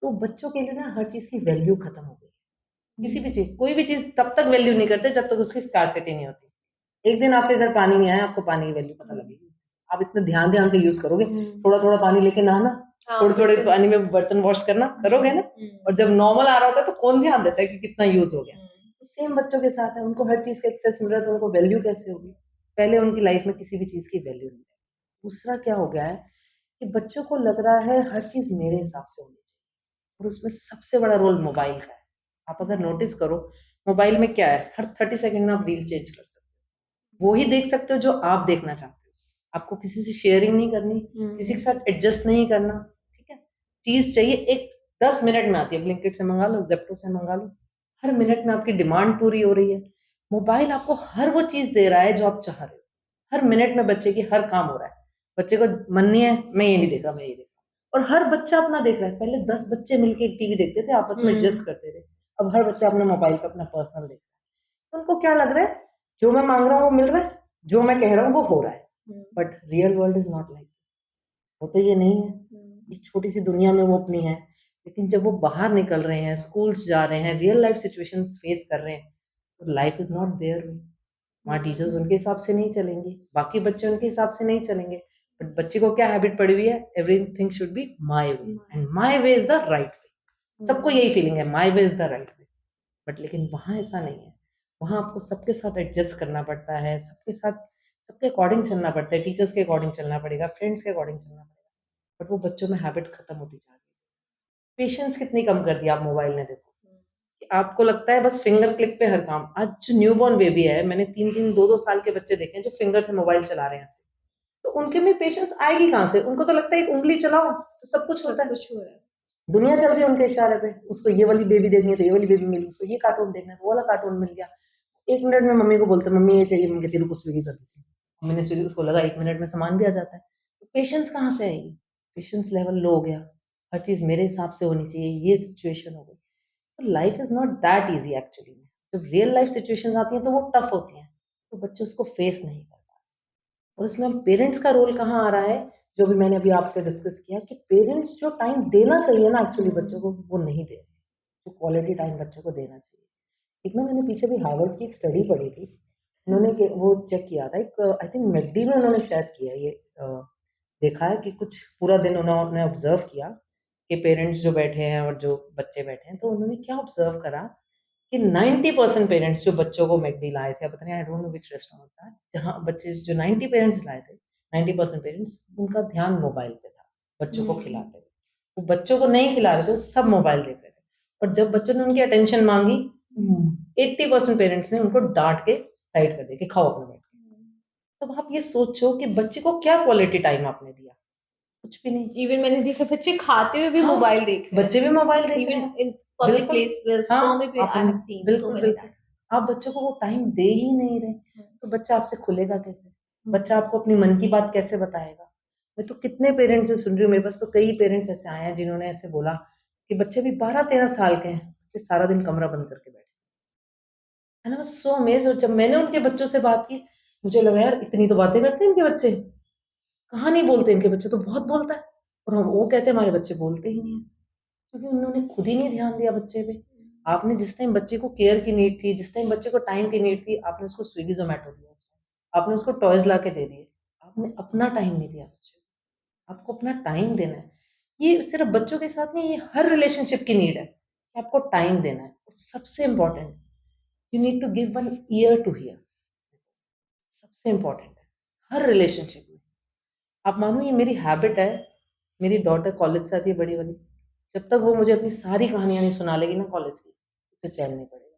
तो बच्चों के लिए ना हर चीज की वैल्यू खत्म हो गई है। किसी भी चीज, कोई भी चीज तब तक वैल्यू नहीं करते जब तक उसकी स्कार्सिटी नहीं होती। एक दिन आपके घर पानी नहीं आया, आपको पानी की वैल्यू पता लगेगी। आप इतना ध्यान से यूज करोगे, थोड़ा थोड़ा पानी लेके नहाना, थोड़े थोड़े पानी में बर्तन वॉश करना करोगे ना। और जब नॉर्मल आ रहा होता है तो कौन ध्यान देता है कि कितना यूज हो गया। तो सेम बच्चों के साथ है, उनको हर चीज का एक्सेस मिल रहा है तो उनको वैल्यू कैसे होगी। पहले उनकी लाइफ में किसी भी चीज की वैल्यू नहीं है। दूसरा क्या हो गया है कि बच्चों को लग रहा है हर चीज मेरे हिसाब से होनी चाहिए, और उसमें सबसे बड़ा रोल मोबाइल का है। आप अगर नोटिस करो, मोबाइल में क्या है, हर 30 सेकंड में आप रील चेंज कर सकते हो, वो ही देख सकते हो जो आप देखना चाहते हो। आपको किसी से शेयरिंग नहीं करनी, किसी के साथ एडजस्ट नहीं करना, ठीक है। चीज चाहिए एक 10 मिनट में आती है, ब्लिंकिट से मंगा लो, जेप्टो से मंगा लो, हर मिनट में आपकी डिमांड पूरी हो रही है। मोबाइल आपको हर वो चीज दे रहा है जो आप चाह रहे हो। हर मिनट में बच्चे की हर काम हो रहा है। बच्चे को मन नहीं है, मैं ये नहीं देख रहा, मैं ये देख रहा, और हर बच्चा अपना देख रहा है। पहले 10 बच्चे मिलकर एक टीवी देखते थे, आपस में एडजस्ट करते थे। अब हर बच्चा अपने मोबाइल पे अपना पर्सनल देख रहा है। तो उनको क्या लग रहा है, जो मैं मांग रहा हूँ वो मिल रहा है, जो मैं कह रहा हूँ वो हो रहा है। But real world is not like this. वो तो ये नहीं है। ये छोटी सी दुनिया में वो अपनी है, लेकिन जब वो बाहर निकल रहे हैं, स्कूल्स जा रहे हैं, रियल लाइफ सिचुएशंस फेस कर रहे हैं, तो life is not their way. वहाँ टीचर्स उनके हिसाब से नहीं चलेंगे, बाकी बच्चे उनके हिसाब से नहीं चलेंगे। बट बच्चे को क्या हैबिट पड़ी हुई है, everything should be my way, and my way is the right way. सबको यही फीलिंग है, my way is the right way. But लेकिन वहाँ ऐसा नहीं है। वहाँ आपको सबके साथ एडजस्ट करना पड़ता है, सबके साथ सबके अकॉर्डिंग चलना पड़ता है, टीचर्स के अकॉर्डिंग चलना पड़ेगा, फ्रेंड्स के अकॉर्डिंग चलना पड़ेगा। बट वो बच्चों में हैबिट खत्म होती जा रही है। पेशेंस कितनी कम कर दिया आप मोबाइल ने, देखो कि आपको लगता है बस फिंगर क्लिक पे हर काम। आज जो न्यूबॉर्न बेबी है, मैंने 3-3 2-2 साल के बच्चे देखे हैं जो फिंगर से मोबाइल चला रहे हैं ऐसे। तो उनके में पेशेंस आएगी कहाँ से? उनको तो लगता है एक उंगली चलाओ तो सब कुछ होता है। दुनिया चल रही है उनके इशारे पे। उसको ये वाली बेबी देखनी है तो ये वाली बेबी मिली, उसको ये कार्टून देखना है तो वो वाला कार्टून मिल गया। 1 मिनट में मम्मी को बोलते हैं, मम्मी ये चाहिए, मम्मी कहती है रुको स्विगी कर देती हूँ। मम्मी ने स्विगी, उसको लगा 1 मिनट में सामान भी आ जाता है। तो पेशेंस कहाँ से आएगी? पेशेंस लेवल लो हो गया, हर चीज मेरे हिसाब से होनी चाहिए, ये सिचुएशन हो गई। तो life is not that easy actually. जब रियल लाइफ सिचुएशंस आती हैं तो वो टफ होती हैं, तो बच्चे उसको फेस नहीं कर पाते। और इसमें हम पेरेंट्स का रोल कहाँ आ रहा है, जो भी मैंने अभी आपसे डिस्कस किया कि पेरेंट्स जो टाइम देना चाहिए ना एक्चुअली बच्चों को, वो नहीं दे रहे। जो क्वालिटी टाइम बच्चों को देना चाहिए। एक ना मैंने पीछे भी हार्वर्ड की एक स्टडी पढ़ी थी। उन्होंने वो चेक किया था, एक आई थिंक मैकडी में उन्होंने शायद किया ये, देखा है कि कुछ पूरा दिन उन्होंने ऑब्जर्व किया कि पेरेंट्स जो बैठे हैं और जो बच्चे बैठे हैं, तो उन्होंने क्या ऑब्जर्व करा कि 90% पेरेंट्स जो बच्चों को मैकडी लाए थे, पता नहीं I don't know which restaurant था, जहाँ बच्चे जो 90 पेरेंट्स लाए थे, 90% पेरेंट्स, उनका ध्यान मोबाइल पे था बच्चों को खिलाते हुए। वो बच्चों को नहीं खिला रहे थे, वो सब मोबाइल देख रहे थे। और जब बच्चों ने उनकी अटेंशन मांगी, 80% पेरेंट्स ने उनको डांट के साइड कर दिया कि खाओ अपना बैठ के। तब आप ये सोचो कि बच्चे को क्या क्वालिटी टाइम आपने दिया? कुछ भी नहीं। इवन मैंने देखा बच्चे खाते हुए भी हाँ, मोबाइल देख रहे हैं। बच्चे भी मोबाइल देख रहे इवन हैं। इन पब्लिक बिल्कुल। प्लेस हाँ, रेस्टोरेंट में भी आई हैव आपने सीन सो बिल्कुल, मेनी बिल्कुल। आप बच्चों को वो टाइम दे ही नहीं रहे, तो बच्चा आपसे खुलेगा कैसे? बच्चा आपको अपनी मन की बात कैसे बताएगा? मैं तो कितने पेरेंट्स से सुन रही हूँ, मेरे पास तो कई पेरेंट्स ऐसे आए हैं जिन्होंने ऐसे बोला कि बच्चे भी 12-13 साल के हैं, बच्चे सारा दिन कमरा बंद करके बैठे। And I was so amazed. और जब मैंने उनके बच्चों से बात की, मुझे लगा यार इतनी तो बातें करते हैं इनके बच्चे, कहाँ नहीं बोलते, इनके बच्चे तो बहुत बोलता है। और हम वो कहते हैं हमारे बच्चे बोलते ही नहीं है, क्योंकि उन्होंने खुद ही नहीं ध्यान दिया बच्चे पे। आपने जिस टाइम बच्चे को केयर की नीड थी, जिस टाइम बच्चे को टाइम की नीड थी, आपने उसको स्विगी ज़ोमैटो दिया उस टाइम। आपने उसको टॉयज़ ला के दे दिए। आपने अपना टाइम नहीं दिया बच्चे को। आपको अपना टाइम देना है। ये सिर्फ़ बच्चों के साथ नहीं, ये हर रिलेशनशिप की नीड है कि आपको टाइम देना है। और सबसे important, you need to give one ear to hear. सबसे इम्पोर्टेंट है हर रिलेशनशिप में। आप मानो ये मेरी हैबिट है। मेरी डॉटर कॉलेज से आती है बड़ी वाली, जब तक वो मुझे अपनी सारी कहानियाँ नहीं सुना लेगी ना कॉलेज की, उसे चैन नहीं पड़ेगा।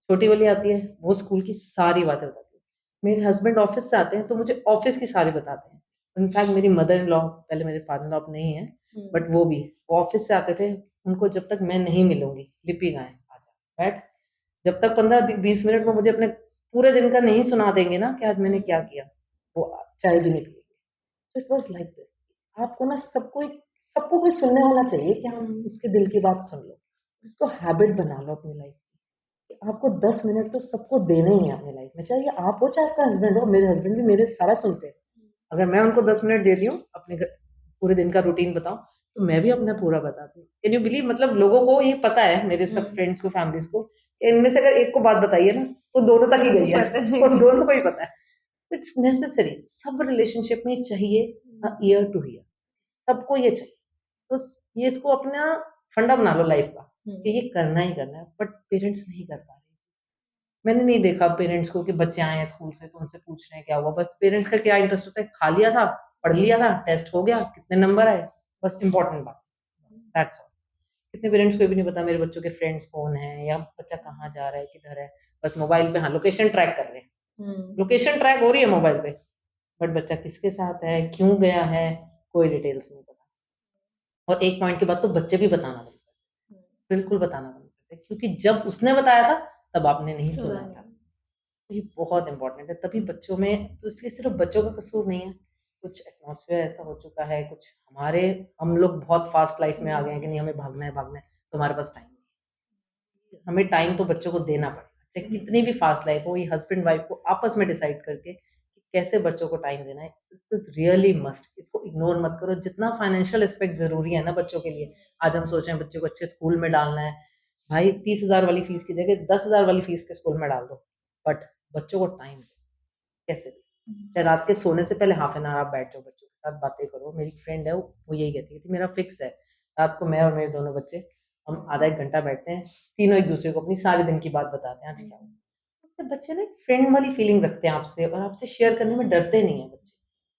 छोटी वाली आती है, वो स्कूल की सारी बातें बताती है। मेरे हस्बैंड ऑफिस से आते हैं तो मुझे ऑफिस की सारी बताते हैं। इनफैक्ट मेरी मदर इन लॉ, पहले मेरे फादर इन लॉ नहीं है, बट वो ऑफिस से आते थे, उनको जब तक मैं नहीं मिलूंगी, लिपि गाएं आजा बैठ, जब तक 15-20 मिनट में मुझे अपने पूरे दिन का नहीं सुना देंगे ना कि आज मैंने क्या किया, वो चाय भी नहीं पिएंगे। So it was like this. आपको ना सबको कोई सुनने वाला चाहिए कि हम उसके दिल की बात सुन लो, इसको हैबिट बना लो अपनी लाइफ की। आपको 10 मिनट तो सबको देने ही है अपनी लाइफ में, चाहे आप हो चाहे आपका हस्बैंड हो। मेरे हस्बैंड भी मेरे सारा सुनते हैं। अगर मैं उनको 10 मिनट दे रही हूँ अपने घर, पूरे दिन का रूटीन बताऊं, तो मैं भी अपना पूरा बताती हूँ। कैन यू बिलीव, मतलब लोगों को ये पता है, मेरे सब फ्रेंड्स को, फैमिलीज को, इनमें से अगर एक को बात बताइए ना तो दोनों तक ही गई है और दोनों को ही पता है। इट्स नेसेसरी, सब रिलेशनशिप में चाहिए ईयर टू ईयर, सबको ये चाहिए। तो ये इसको अपना फंडा बना लो लाइफ का कि ये करना ही करना है, बट पेरेंट्स नहीं कर पा रहे। मैंने नहीं देखा पेरेंट्स को कि बच्चे आए हैं स्कूल से तो उनसे पूछ रहे हैं क्या हुआ। बस पेरेंट्स का क्या इंटरेस्ट होता है, खा लिया था, पढ़ लिया था, टेस्ट हो गया, कितने नंबर आए, बस इंपॉर्टेंट बात, दैट्स ऑल। कितने पेरेंट्स को ये भी नहीं पता मेरे बच्चों के फ्रेंड्स कौन है या बच्चा कहाँ जा रहा है, किधर है। बस मोबाइल पे हाँ लोकेशन ट्रैक कर रहे हैं, लोकेशन ट्रैक हो रही है मोबाइल पे, बट बच्चा किसके साथ है, क्यों गया है, कोई डिटेल्स नहीं पता। और एक पॉइंट के बाद तो बच्चे भी बताना बंद करते हैं, बिल्कुल बताना बंद करते हैं, क्योंकि जब उसने बताया था तब आपने नहीं सुना था। तो ये बहुत इंपॉर्टेंट है, तभी बच्चों में, तो इसलिए सिर्फ बच्चों का कसूर नहीं है, कुछ एटमॉस्फेयर ऐसा हो चुका है, कुछ हम लोग बहुत फास्ट लाइफ में आ गए हैं कि नहीं हमें भागना है, तो हमारे पास टाइम नहीं है। हमें टाइम तो बच्चों को देना पड़ेगा, चाहे कितनी भी फास्ट लाइफ हो। ये हस्बैंड वाइफ को आपस में डिसाइड करके कि कैसे बच्चों को टाइम देना है, दिस इज रियली मस्ट। इसको इग्नोर मत करो। जितना फाइनेंशियल एस्पेक्ट जरूरी है ना बच्चों के लिए, आज हम सोच रहे हैं बच्चे को अच्छे स्कूल में डालना है, भाई 30,000 वाली फीस की जगह 10,000 वाली फीस के स्कूल में डाल दो, बट बच्चों को टाइम दो, कैसे भी। चाहे रात के सोने से पहले हाफ एन आवर आप बैठ जाओ, बच्चों के साथ बातें करो। मेरी फ्रेंड है वो यही कहती थी, मेरा फिक्स है रात को मैं और मेरे दोनों बच्चे, हम आधा एक घंटा बैठते हैं, तीनों एक दूसरे को अपनी सारे दिन की बात बताते हैं, आज क्या हुआ। उससे बच्चे ना एक फ्रेंड वाली फीलिंग रखते हैं आपसे, और आपसे शेयर करने में डरते नहीं है बच्चे।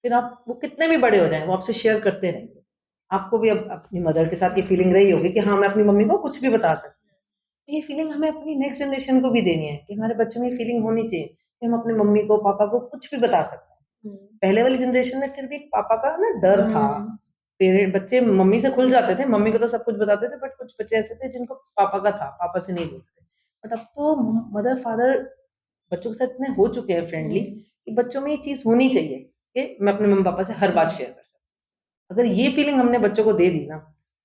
फिर आप वो कितने भी बड़े हो जाएं, वो आपसे शेयर करते रहेंगे। आपको भी अब अपनी मदर के साथ ये फीलिंग रही होगी कि हाँ मैं अपनी मम्मी को कुछ भी बता सकती हूँ। ये फीलिंग हमें अपनी नेक्स्ट जनरेशन को भी देनी है कि हमारे बच्चों में ये फीलिंग होनी चाहिए कि हम अपने मम्मी को, पापा को कुछ भी बता सकते हैं। पहले वाली जनरेशन में फिर भी एक पापा का ना डर था, पेरेंट बच्चे मम्मी से खुल जाते थे, मम्मी को तो सब कुछ बताते थे, बट कुछ बच्चे ऐसे थे जिनको पापा का था, पापा से नहीं बोलते थे। बट अब तो मदर फादर बच्चों के साथ इतने हो चुके हैं फ्रेंडली कि बच्चों में ये चीज होनी चाहिए कि मैं अपने मम्मी पापा से हर बात शेयर कर सकता हूँ। अगर ये फीलिंग हमने बच्चों को दे दी ना,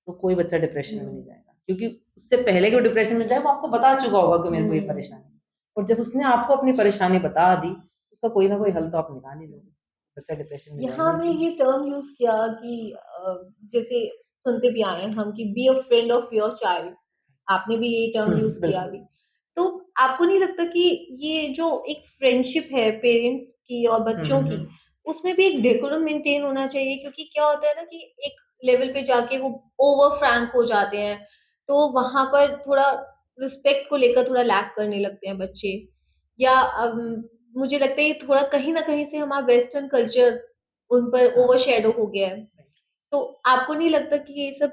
तो कोई बच्चा डिप्रेशन में नहीं जाएगा, क्योंकि उससे पहले कि वो डिप्रेशन में जाए वो आपको बता चुका होगा कि मेरे को ये परेशानी है। और जब उसने आपको अपनी परेशानी बता दी, उसका कोई ना कोई हल तो आप निकाल ही लोगे, बच्चा डिप्रेशन में यहाँ जाएगा में नहीं। ये टर्म यूज किया कि जैसे सुनते भी आए हैं हम कि be a friend of your child, आपने भी ये टर्म यूज किया बिल्कुल। अभी। तो आपको नहीं लगता कि ये जो एक फ्रेंडशिप है पेरेंट्स की और बच्चों की, उसमें भी एक डेकोरम मेंटेन होना चाहिए? क्योंकि क्या होता है ना कि एक लेवल पे जाके वो ओवर फ्रैंक हो जाते हैं, तो वहां पर थोड़ा रिस्पेक्ट को लेकर थोड़ा लैक करने लगते हैं बच्चे। या मुझे लगता है ये थोड़ा कहीं ना कहीं से हमारा वेस्टर्न कल्चर उन पर हाँ, ओवरशैडो हो गया है। तो आपको नहीं लगता कि ये सब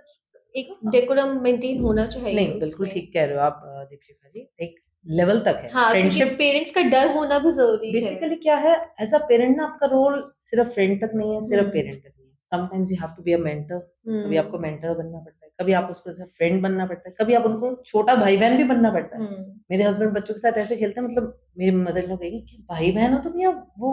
एक डेकोरम मेंटेन होना चाहिए नहीं बिल्कुल उसमें? ठीक कह रहे हो आप दीपशिखा जी, एक लेवल तक है हाँ, क्योंकि फ्रेंडशिप। पेरेंट्स का डर होना भी ज़रूरी है। बेसिकली क्या है, एज अ पेरेंट ना आपका रोल सिर्फ फ्रेंड तक नहीं है, सिर्फ पेरेंट तक नहीं है। Sometimes you have to be a mentor. कभी आपको मेंटर बनना पड़ता है, कभी आप उसको फ्रेंड बनना पड़ता है, कभी आप उनको छोटा भाई बहन भी बनना पड़ता है। मेरे हस्बैंड बच्चों के साथ ऐसे खेलते हैं, मतलब मेरी मदर लोग कहेगी कि भाई बहन हो तुम, या वो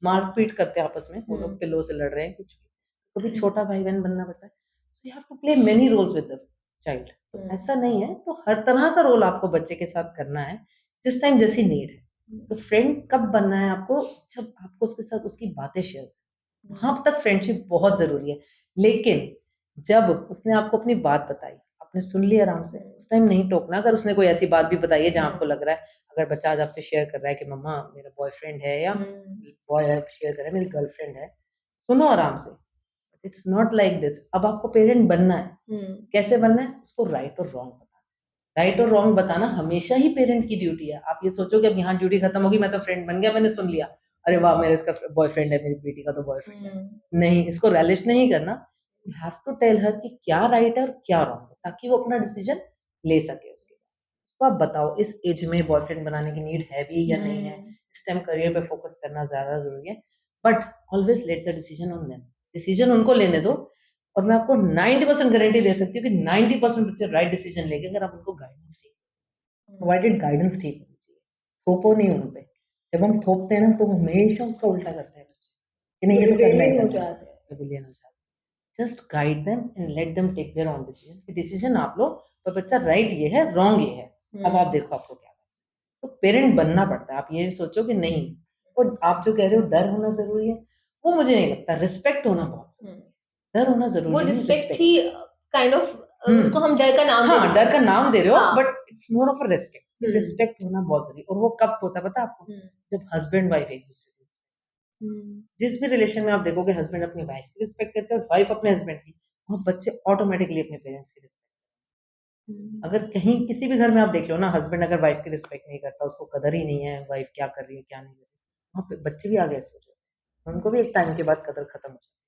मारपीट करते हैं आपस में, वो लोग पिलो से लड़ रहे हैं कुछ भी, कभी छोटा भाई बहन बनना पड़ता है। So you have to play many roles with the child. तो ऐसा नहीं है, तो हर तरह का रोल आपको बच्चे के साथ करना है जिस टाइम जैसी नीड है। तो फ्रेंड कब बनना है आपको, जब आपको उसके साथ उसकी बातें शेयर, वहां तक फ्रेंडशिप बहुत जरूरी है। लेकिन जब उसने आपको अपनी बात बताई, आपने सुन ली आराम से, उस टाइम नहीं टोकना। अगर उसने कोई ऐसी बात भी बताई है जहां आपको लग रहा है, अगर बच्चा आज आपसे शेयर कर रहा है कि मम्मा मेरा बॉयफ्रेंड है, या बॉय शेयर कर रहा है मेरी गर्लफ्रेंड है, सुनो आराम से। It's not like this. अब आपको पेरेंट बनना है, कैसे बनना है, उसको राइट और रॉन्ग बताना। राइट और रॉन्ग बताना हमेशा ही पेरेंट की ड्यूटी है। आप ये सोचो कि अब यहाँ ड्यूटी खत्म होगी, मैं तो फ्रेंड बन गया, मैंने सुन लिया, अरे वाह मेरा इसका बॉयफ्रेंड है, मेरी बेटी का तो बॉयफ्रेंड है। नहीं, इसको रैलिश नहीं करना। You have to tell her कि क्या राइट है और क्या रॉन्ग है, ताकि वो अपना डिसीजन ले सके। उसके बाद तो आप बताओ इस एज में बॉयफ्रेंड बनाने की नीड है भी या नहीं है, इस टाइम करियर पे फोकस करना ज्यादा जरूरी है। But always let the decision on them, decision उनको लेने दो। और मैं आपको 90% गारंटी दे सकती हूँ कि 90% बच्चे राइट डिसीजन लेंगे अगर आप उनको गाइडेंस ठीक प्रोवाइडेड गाइडेंस ठीक होनी चाहिए। थोपो नहीं उन पे। जब हम थोपते हैं ना तो हमेशा उसका उल्टा करते हैं बच्चे कि नहीं ये तो करना ही रिबेलियन हो करना है, जाते हैं। रिबेलियन हो जाता है। Just guide them and let them take their own decision, कि डिसीजन आप लो पर बच्चा राइट ये है रॉन्ग ये है, अब आप देखो आपको क्या करना है। तो पेरेंट बनना पड़ता है, आप ये सोचो कि नहीं। और आप जो कह रहे हो डर होना जरूरी है, वो मुझे नहीं लगता, रिस्पेक्ट होना बहुत जरूरी है। डर होना वो जरूरी नहीं, respect respect. He kind of उसको हम डर का नाम दे हाँ, देते डर का हैं। नाम दे रहे हो हाँ। But it's more of a respect. Hmm. Respect होना बहुत जरूरी। और वो कब होता है पता है आपको? जब हस्बैंड वाइफ एक दूसरे की जिस भी रिलेशन में आप देखोगे हस्बैंड अपनी वाइफ की रिस्पेक्ट करते हैं और वाइफ अपने हस्बैंड की, वहाँ बच्चे ऑटोमेटिकली अपने पेरेंट्स की रिस्पेक्ट। अगर कहीं किसी भी घर में आप देख लो ना, हस्बैंड अगर वाइफ की रिस्पेक्ट नहीं करता, उसको कदर ही नहीं है वाइफ क्या कर रही है क्या नहीं कर रही, वहाँ पे बच्चे भी आगे ऐसे हो जाते हैं, उनको भी एक टाइम के बाद कदर खत्म हो जाती है।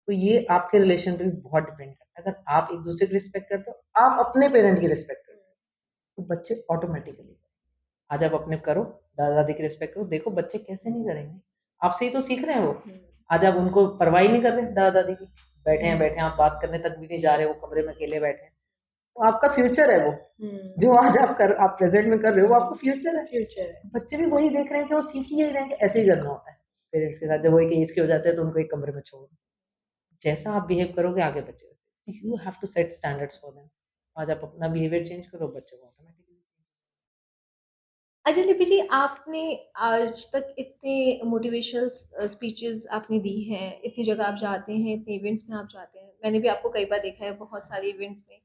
तो ये आपके रिलेशन पे भी बहुत डिपेंड करता है। अगर आप एक दूसरे की रिस्पेक्ट करते हो, आप अपने पेरेंट की रिस्पेक्ट करते हो, तो बच्चे ऑटोमेटिकली। आज आप अपने करो, दादा दादी की रिस्पेक्ट करो, देखो बच्चे कैसे नहीं करेंगे, आपसे ही तो सीख रहे हैं वो। आज आप उनको परवाह ही नहीं कर रहे दादा दादी की, बैठे हैं आप बात करने तक भी नहीं जा रहे, वो कमरे में अकेले बैठे हैं। तो आपका फ्यूचर है वो, जो आज आप प्रेजेंट में कर रहे हो वो आपका फ्यूचर है। बच्चे भी वही देख रहे हैं कि वो सीख ही रहे हैं कि ऐसे ही करना होता है पेरेंट्स के साथ। जब वो एक एज के हो जाते हैं तो उनको एक कमरे में छोड़ो, जैसा आप बिहेव करोगे आगे बच्चे वैसे। You have to set standards for them. आज आप अपना बिहेवियर चेंज करो, बच्चे को ऑटोमेटिकली। अच्छा लिपि जी, आपने आज तक इतने मोटिवेशनल स्पीचेस आपने दी हैं, इतनी जगह आप जाते हैं, इतने इवेंट्स में आप जाते हैं, मैंने भी आपको कई बार देखा है बहुत सारे इवेंट्स में।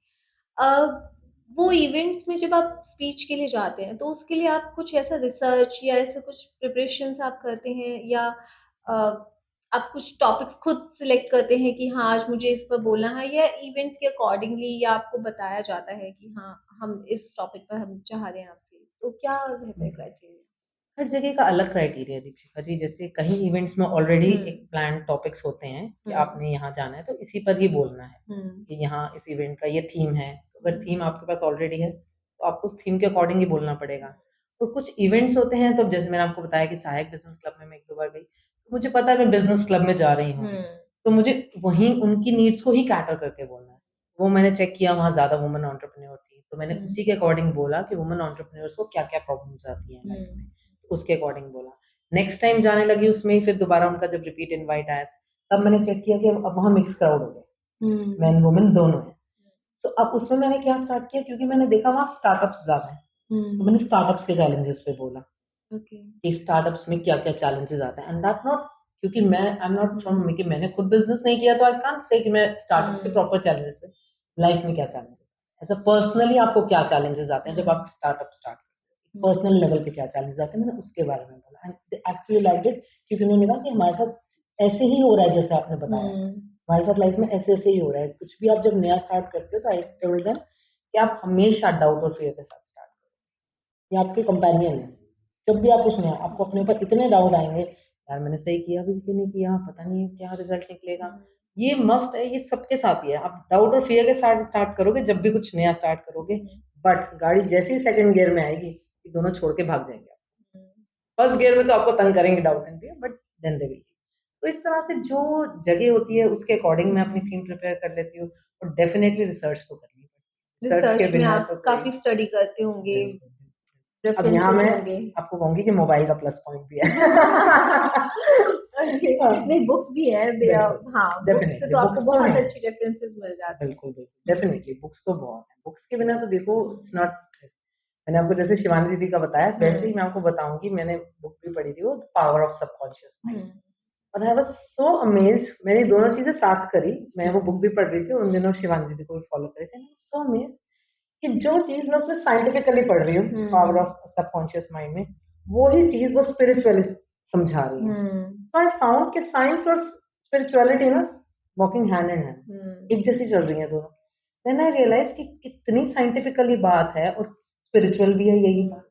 वो इवेंट्स में जब आप स्पीच के लिए जाते हैं तो उसके लिए आप कुछ ऐसा रिसर्च या ऐसा कुछ प्रिपरेशंस आप करते हैं, या अ, आप कुछ टॉपिक्स खुद सिलेक्ट करते हैं कि हाँ आज मुझे इस पर बोलना है, या इवेंट के अकॉर्डिंगली या आपको बताया जाता है कि हाँ हम इस टॉपिक पर हम चाह रहे हैं आपसे, तो क्या रहता है क्राइटेरिया? हर जगह का अलग क्राइटेरिया है दीपिका जी। जैसे कहीं इवेंट्स में ऑलरेडी एक प्लान टॉपिक्स होते हैं कि आपने यहाँ जाना है तो इसी पर ही बोलना है, कि यहाँ इस इवेंट का ये थीम है। तो अगर थीम आपके पास ऑलरेडी है तो आपको उस थीम के अकॉर्डिंग ही बोलना पड़ेगा। और कुछ इवेंट्स होते हैं, तो जैसे मैंने आपको बताया कि सहायक बिजनेस क्लब में मैं 1-2 बार गई, तो मुझे पता है मैं बिजनेस क्लब में जा रही हूँ, तो मुझे वहीं उनकी नीड्स को ही कैटर करके बोलना है। वो मैंने चेक किया, वहाँ ज़्यादा वुमन एंटरप्रेन्योर थी, तो मैंने उसी के अकॉर्डिंग बोला कि वुमन एंटरप्रेन्योर्स को क्या-क्या प्रॉब्लम्स आती हैं लाइफ में, उसके अकॉर्डिंग बोला। नेक्स्ट टाइम जाने लगी उसमें ही, फिर दोबारा उनका जब रिपीट इनवाइट आया, तब मैंने चेक किया कि अब वहाँ मिक्स क्राउड हो गया, मेन वुमेन दोनों है। सो अब उसमें मैंने क्या स्टार्ट किया, क्योंकि मैंने देखा वहाँ स्टार्टअप्स ज़्यादा हैं, तो मैंने स्टार्टअप्स के चैलेंजेस पे बोला कि स्टार्टअप्स में क्या-क्या चैलेंजेस आते हैं। एंड दैट नॉट क्योंकि मैं आई एम नॉट फ्रॉम, कि मैंने खुद बिजनेस नहीं किया तो आई कांट से कि मैं स्टार्टअप्स के प्रॉपर चैलेंजेस पे, लाइफ में क्या चैलेंजेस एज़ अ पर्सनली आपको क्या चैलेंजेस आते हैं जब आप स्टार्टअप स्टार्ट करते हो, पर्सनल लेवल पे क्या चैलेंजेस आते हैं, मैंने उसके बारे में बोला। And they actually liked it, क्योंकि उन्होंने कहा कि हमारे साथ ऐसे ही हो रहा है जैसे आपने बताया, हमारे साथ लाइफ में ऐसे-ऐसे ही हो रहा है। कुछ भी आप जब नया स्टार्ट करते हो तो आई टोल्ड देम कि आप हमेशा डाउट और फियर के साथ स्टार्ट करो। ये आपके कंपेनियन है। जब भी आप कुछ नया, आपको अपने ऊपर इतने डाउट आएँगे, यार मैंने सही किया भी कि नहीं किया, पता नहीं क्या रिजल्ट निकलेगा। ये मस्ट है, ये सबके साथ ही है। आप डाउट और फियर के साथ स्टार्ट करोगे जब भी कुछ नया स्टार्ट करोगे, बट गाड़ी जैसे ही सेकंड गियर में आएगी, ये दोनों छोड़ के भाग जाएँगे। फर्स्ट गियर में तो आपको तंग करेंगे doubt and fear, but then they will. तो इस तरह से जो जगह होती है उसके अकॉर्डिंग मैं अपनी थीम प्रिपेयर कर लेती हूँ, और डेफिनिटली रिसर्च तो करनी पड़ती है। रिसर्च के रिसर्च में बिना आप तो कोई काफी स्टडी करते होंगे, बिल्कुल, बिल्कुल। अब यहाँ रेफरेंसेस मैं होंगे। आपको कहूँगी कि मोबाइल का प्लस पॉइंट भी है। ओके, हाँ, नहीं बुक्स भी है बिल्कुल, हाँ, बुक्स से डेफिनिटली तो आपको बुक्स तो बहुत हैं। अच्छी रेफरेंसेस मिल जाती हैं। बिल्कुल, बिल्कुल, डेफिनिटली बुक्स तो बहुत हैं। बुक्स के बिना तो देखो इट्स नॉट, मैंने आपको जैसे शिवानी दीदी का बताया, वैसे ही मैं आपको बताऊँगी, मैंने बुक भी पढ़ी थी, वो the power of subconscious mind. और आई वाज़ सो अमेज्ड, मैंने दोनों चीज़ें साथ करी। मैं वो बुक भी पढ़ रही थी और उन दिनों शिवानी दीदी को भी फॉलो कर रही थी। आई वाज़ सो अमेज्ड कि जो चीज़ मैं उसमें साइंटिफिकली पढ़ रही हूँ, पावर ऑफ सबकॉन्शियस माइंड में, वो ही चीज़ वो स्पिरिचुअली समझा रही है। सो आई फाउंड कि साइंस और स्पिरिचुअलिटी ना वॉकिंग हैंड इन हैंड, एक जैसी चल रही है दोनों। देन आई रियलाइज कि कितनी साइंटिफिकली बात है और स्पिरिचुअल भी है यही बात,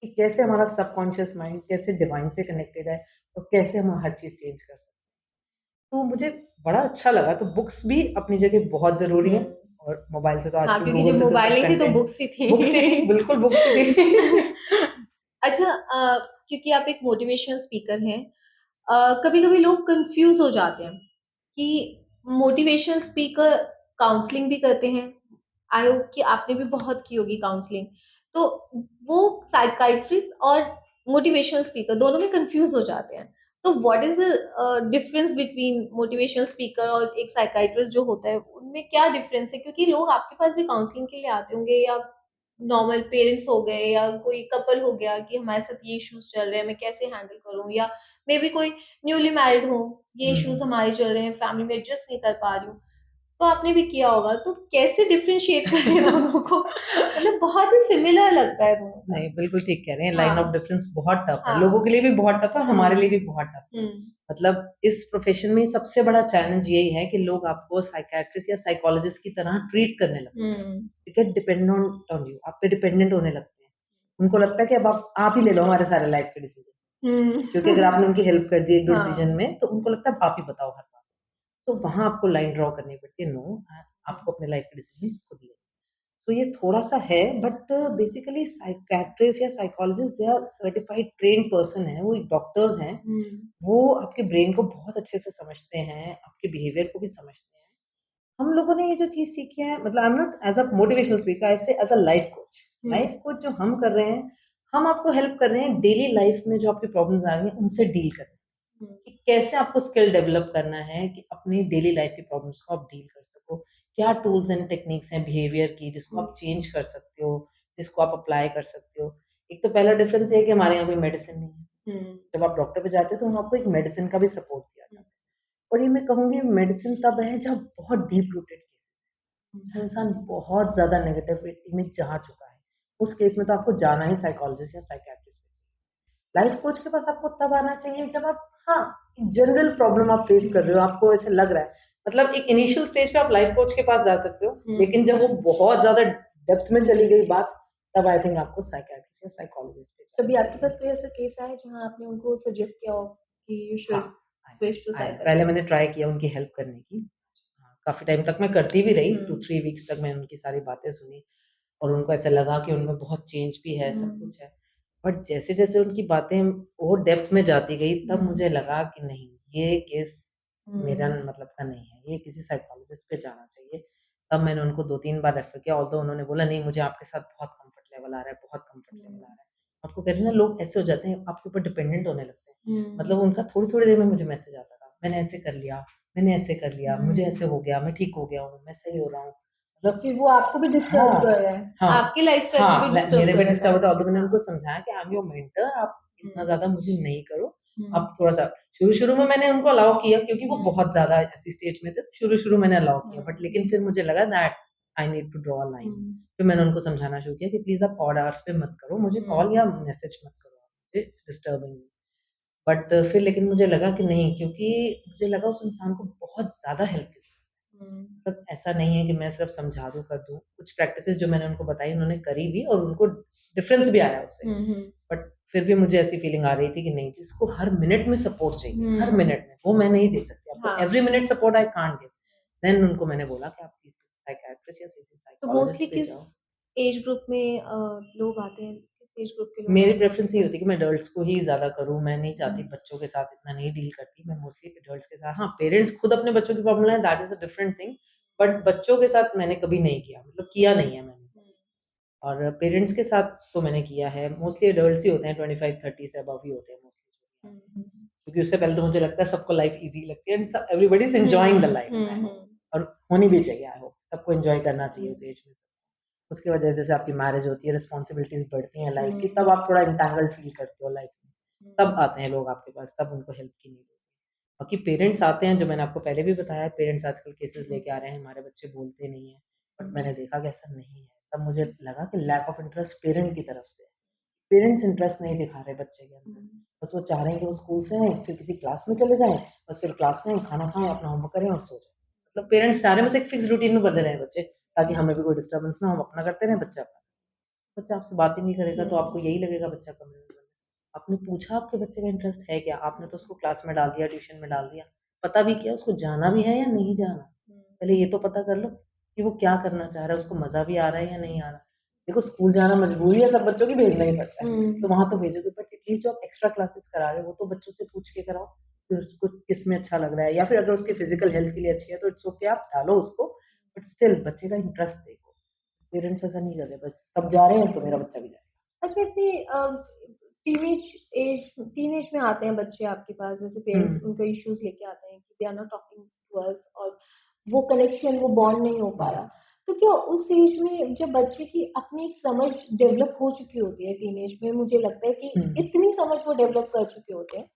कि कैसे हमारा सबकॉन्शियस माइंड कैसे डिवाइन से कनेक्टेड है और कैसे हम हर चीज़ चेंज कर सकते हैं। तो मुझे बड़ा अच्छा लगा। तो बुक्स भी अपनी जगह बहुत ज़रूरी हैं, और मोबाइल से तो हाँ, आजकल क्योंकि गूगल जब से तो मोबाइल सब नहीं थी तो कंटेंट, बुक्स ही थी। बुक्स ही थी, बिल्कुल बुक्स ही थी। अच्छा, क्योंकि आप एक मोटिवेशनल स्पीकर हैं, कभी कभी लोग कंफ्यूज हो जाते हैं कि मोटिवेशनल स्पीकर काउंसलिंग भी करते हैं। आई होप कि आपने भी बहुत की होगी काउंसलिंग। तो वो साइकाइट्रिस्ट और मोटिवेशनल स्पीकर दोनों में कंफ्यूज हो जाते हैं। तो what is the difference between motivational speaker और एक साइकाइट्रिस्ट जो होता है, उनमें क्या डिफरेंस है? क्योंकि लोग आपके पास भी काउंसलिंग के लिए आते होंगे, या नॉर्मल पेरेंट्स हो गए या कोई कपल हो गया कि हमारे साथ ये इश्यूज चल रहे हैं, मैं कैसे हैंडल करूं, या मे बी कोई न्यूली मैरिड हो, ये इश्यूज हम्म। हमारे चल रहे हैं, फैमिली में एडजस्ट नहीं कर पा रही हूँ। तो आपने भी किया होगा, तो कैसे डिफरेंशिएट करें दोनों को? मतलब बहुत ही सिमिलर लगता है दोनों का। नहीं, बिल्कुल ठीक कह रहे हैं। लाइन ऑफ हाँ, डिफरेंस बहुत टफ है। हाँ। लोगों के लिए भी बहुत टफ है, हमारे लिए भी बहुत टफ है। हुँ, मतलब इस प्रोफेशन में सबसे बड़ा चैलेंज यही है कि लोग आपको साइकियाट्रिस्ट या साइकोलॉजिस्ट की तरह ट्रीट करने लगते हैं। हुँ, ठीक है, डिपेंडेंट ऑन यू, आप पे डिपेंडेंट होने लगते हैं। उनको लगता है कि अब आप ही ले लो हमारे सारे लाइफ के डिसीजन, हुँ। क्योंकि अगर आपने उनकी हेल्प कर दी एक दो डिसीजन हाँ। में, तो उनको लगता है अब आप ही बताओ हर बात। सो वहां आपको लाइन ड्रॉ करनी पड़ती है। नो, आपको अपने लाइफ के डिसीजन खुद लेने। सो ये थोड़ा-सा है, बट बेसिकली साइकियाट्रिस्ट या psychologist they are certified trained person है, वो एक डॉक्टर्स हैं। हुँ, वो आपके ब्रेन को बहुत अच्छे से समझते हैं, आपके बिहेवियर को भी समझते हैं। हम लोगों ने ये जो चीज़ सीखी है, मतलब I am not as a motivational speaker, I say as a life coach. Hmm, life coach जो हम कर रहे हैं, हम आपको हेल्प कर रहे हैं डेली लाइफ में जो आपकी प्रॉब्लम्स आ रही हैं, उनसे डील करने हुँ, कि कैसे आपको स्किल डेवलप करना है कि अपनी डेली लाइफ की प्रॉब्लम्स को आप डील कर सको। क्या टूल्स एंड टेक्निक्स हैं बिहेवियर की जिसको हुँ, आप चेंज कर सकते हो, जिसको आप अप्लाई कर सकते हो। एक तो पहला डिफरेंस ये है कि हमारे यहाँ कोई मेडिसिन नहीं है। हुँ, जब आप डॉक्टर पे जाते हो तो आपको एक मेडिसिन का भी सपोर्ट दिया जाता है। और ये मैं कहूँगी मेडिसिन तब है जब बहुत डीप रूटेड केसेस हुँ, है, जहाँ इंसान बहुत ज़्यादा नेगेटिविटी में जा चुका है। उस केस में तो आपको जाना ही साइकोलॉजिस्ट या साइकियाट्रिस्ट पे चाहिए। लाइफ कोच के पास आपको तब आना चाहिए जब आप, हाँ, जनरल प्रॉब्लम आप फेस कर रहे हो, आपको ऐसे लग रहा है। मतलब एक इनिशियल स्टेज पे आप लाइफ कोच के पास जा सकते हो, हुँ। लेकिन जब वो बहुत ज़्यादा डेप्थ में चली गई बात, तब आई थिंक आपको साइकियाट्रिस्ट या साइकोलॉजिस्ट पे कभी जाना आपके चाहिए। पास कोई ऐसा केस आया है जहाँ आपने उनको सजेस्ट किया हो कि यू हाँ, शुड स्विच टू आया है। पहले साइकियाट्रिस्ट? मैंने ट्राई किया उनकी हेल्प करने की। हाँ, काफ़ी टाइम तक मैं करती भी रही, हुँ, 2-3 वीक्स तक मैंने उनकी सारी बातें सुनी और उनको ऐसा लगा कि उनमें बहुत चेंज भी है, सब हुँ, कुछ है। बट जैसे-जैसे उनकी बातें और डेप्थ में जाती गई, तब हुँ, मुझे लगा कि नहीं, ये केस मेरा हुँ, मतलब का नहीं है, ये किसी साइकोलॉजिस्ट पे जाना चाहिए। तब मैंने उनको 2-3 बार रेफर किया, ऑल्दो उन्होंने बोला नहीं मुझे आपके साथ बहुत कम्फर्ट लेवल आ रहा है, बहुत कम्फर्ट लेवल आ हुँ, रहा है। आपको कह रही हूँ ना, लोग ऐसे हो जाते हैं, आपके ऊपर डिपेंडेंट होने लगते हैं। हुँ, मतलब उनका थोड़ी-थोड़ी देर में मुझे मैसेज आता था, मैंने ऐसे कर लिया, मैंने ऐसे कर लिया, मुझे हुँ। ऐसे हो गया, मैं ठीक हो गया हूँ, मैं सही हो रहा हूँ। मतलब फिर वो आपको भी डिस्टर्ब हाँ, कर रहा है, हाँ, आपके लाइफ़स्टाइल को हाँ, भी मैं डिस्टर्ब मेरे कर भी रहा है डिस्टर्ब काइंड होता है, ऑफ। और तो मैंने हाँ। उनको समझाया कि आई एम योर मेंटर, आप इतना हुँ, ज़्यादा मुझे नहीं करो। हुँ, आप थोड़ा-सा शुरू-शुरू में मैंने उनको अलाउ किया क्योंकि वो हुँ, बहुत ज़्यादा ऐसी स्टेज में थे, तो शुरू-शुरू मैंने अलाउ किया, बट हुँ, लेकिन फिर मुझे लगा that I need to draw a line. Hmm, फिर मैंने उनको समझाना शुरू किया कि प्लीज़ आप ऑड आवर्स पे मत करो, मुझे कॉल हुँ, या मैसेज मत करो आप, इट्स डिस्टर्बिंग मी। बट फिर लेकिन मुझे लगा कि नहीं, क्योंकि मुझे लगा उस इंसान को बहुत ज़्यादा हेल्प की ज़रूरत है। हुँ, मतलब ऐसा नहीं है कि मैं सिर्फ़ समझा दूँ, कर दूँ। कुछ प्रैक्टिसेज़ जो मैंने उनको बताई उन्होंने करी भी और उनको डिफरेंस भी आया उससे। हुँ, हुँ, बट फिर भी मुझे ऐसी फीलिंग आ रही थी कि नहीं, जिसको हर मिनट में सपोर्ट चाहिए, हर हुँ, मिनट में, वो मैं नहीं दे सकती आपको। हाँ। Every minute support I can't give. Then उनको मैंने बोला कि आप प्लीज़ किसी साइकियाट्रिस्ट या किसी तो मोस्टली साइकोलॉजिस्ट पे किस जाओ। एज ग्रुप में लोग आते हैं? किस एज ग्रुप के लोग मेरी आते हैं प्रेफ़रेंस आपके ये होती है पास? कि मैं एडल्ट्स को ही ज़्यादा करूँ, मैं नहीं चाहती हुँ, बच्चों के साथ इतना नहीं डील करती, मैं मोस्टली एडल्ट्स के साथ, हाँ, पेरेंट्स खुद अपने बच्चों की प्रॉब्लम लाएँ that is a different thing, but बच्चों के साथ मैंने कभी नहीं किया, मतलब किया नहीं है मैंने। हुँ, और पेरेंट्स के साथ तो मैंने किया है, मोस्टली एडल्ट्स ही होते हैं, 25-30 से अबव ही होते हैं मोस्टली जो भी हुँ, आते हैं। हुँ, क्योंकि उससे पहले तो मुझे लगता है सबको लाइफ ईज़ी लगती है एंड सब everybody is enjoying the hmm, life, hmm, I hope, hmm, और होनी भी चाहिए, आई होप। सबको एन्जॉय करना चाहिए उस हुँ, एज में। उसकी वजह से जैसे आपकी मैरिज होती है, रिस्पॉन्सिबिलिटीज़ बढ़ती हैं लाइफ की, हुँ, तब आप थोड़ा एंटैंगल्ड फ़ील करते हो लाइफ में। हुँ, तब आते हैं लोग आपके पास, तब उनको हेल्प की नीड होती है। बाकी पेरेंट्स आते हैं, जो मैंने आपको पहले भी बताया, पेरेंट्स आजकल केसेज़ हुँ, लेके आ रहे हैं, हमारे बच्चे बोलते नहीं हैं, बट हुँ, मैंने देखा कि ऐसा नहीं है। तब मुझे लगा कि लैक ऑफ इंटरेस्ट पेरेंट की तरफ से है। पेरेंट्स इंटरेस्ट नहीं दिखा रहे बच्चे के अंदर। हुँ, बस वो चाह रहे हैं कि वो स्कूल से आएँ, फिर किसी क्लास में चले जाएँ, बस फिर क्लास से आएँ, खाना खाएँ, अपना होमवर्क करें और सो जाएँ। मतलब पेरेंट्स चाह रहे हैं बस एक फिक्स रूटीन में बंधे रहें बच्चे, ताकि हमें भी कोई डिस्टर्बेंस ना हो, हम अपना करते रहें, बच्चा अपना। बच्चा आपसे बात ही नहीं करेगा तो आपको हुँ, यही लगेगा बच्चा कमरे में बंद है। आपने पूछा आपके बच्चे का इंटरेस्ट है क्या? आपने तो उसको क्लास में डाल दिया, ट्यूशन में डाल दिया। पता भी किया उसको जाना भी है या नहीं जाना? हुँ, पहले ये तो पता कर लो कि वो क्या करना चाह रहा है, उसको मज़ा भी आ रहा है या नहीं आ रहा? देखो, स्कूल जाना मजबूरी है, सब बच्चों की भेजना ही पड़ता है, तो हुँ, वहाँ तो भेजोगे, बट एटलीस्ट जो आप एक्स्ट्रा क्लासेस करा रहे हो वो तो बच्चों से पूछ के कराओ। कि उसको किस में अच्छा लग रहा है, या फिर अगर उसके फिजिकल हेल्थ के लिए अच्छी है तो इट्स ओके, आप डालो उसको, बट स्टिल बच्चे का इंटरेस्ट देखो। पेरेंट्स ऐसा नहीं कर रहे, बस सब जा रहे हैं तो मेरा बच्चा भी जाएगा। अच्छा, इतनी टीनेज में आते हैं बच्चे आपके पास, जैसे पेरेंट्स उनका इश्यूज लेके आते हैं कि they are not talking to us, और वो कनेक्शन, वो बॉन्ड नहीं हो पा रहा। तो क्या उस एज में जब बच्चे की अपनी एक समझ डेवलप हो चुकी होती है, टीनेज में मुझे लगता है कि इतनी समझ वो डेवलप कर चुके होते हैं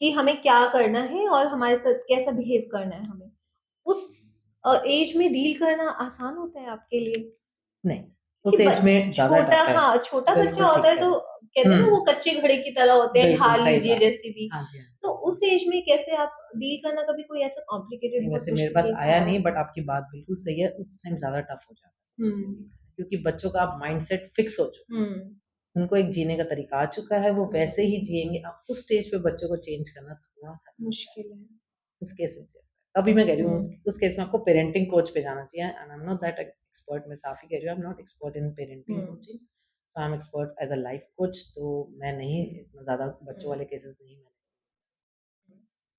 कि हमें क्या करना है और हमारे साथ कैसा बिहेव करना है, हमें उस एज में डील करना आसान होता है आपके लिए? नहीं, कि उस एज में ज़्यादा छोटा, टफ है। हाँ, छोटा बच्चा बिल्कुल ठीक होता है कह तो रहे हो। कहते हैं ना वो कच्चे घड़े की तरह होते हैं, बिल्कुल ढाल सही लीजिए बात। जैसे भी। हाँ जी, हाँ जी, तो हाँ जी। उस एज में कैसे आप डील करना, कभी कोई ऐसा कॉम्प्लिकेटेड नहीं, बहुत वैसे मेरे मुश्किल पास केस आया आया नहीं, है? बट आपकी बात बिल्कुल सही है, उस टाइम ज़्यादा टफ हो जाता है बच्चों से हुँ, डील करना, क्योंकि बच्चों का अब माइंडसेट फिक्स हो चुका है। हुँ, उनको एक जीने का तरीका आ चुका है, वो वैसे ही जिएँगे। अब उस स्टेज पे बच्चों को चेंज करना थोड़ा-सा टफ है, मुश्किल है। उस केस में तो। तभी मैं कह रही हूँ हुँ, उस केस में आपको पेरेंटिंग कोच पे जाना चाहिए, and I am not that expert, मैं साफ ही कह रही हूँ, आई am not expert in parenting hmm, coaching, so I M expert as a life coach, तो मैं नहीं इतना ज़्यादा बच्चों हुँ, वाले केसेस नहीं मैंने,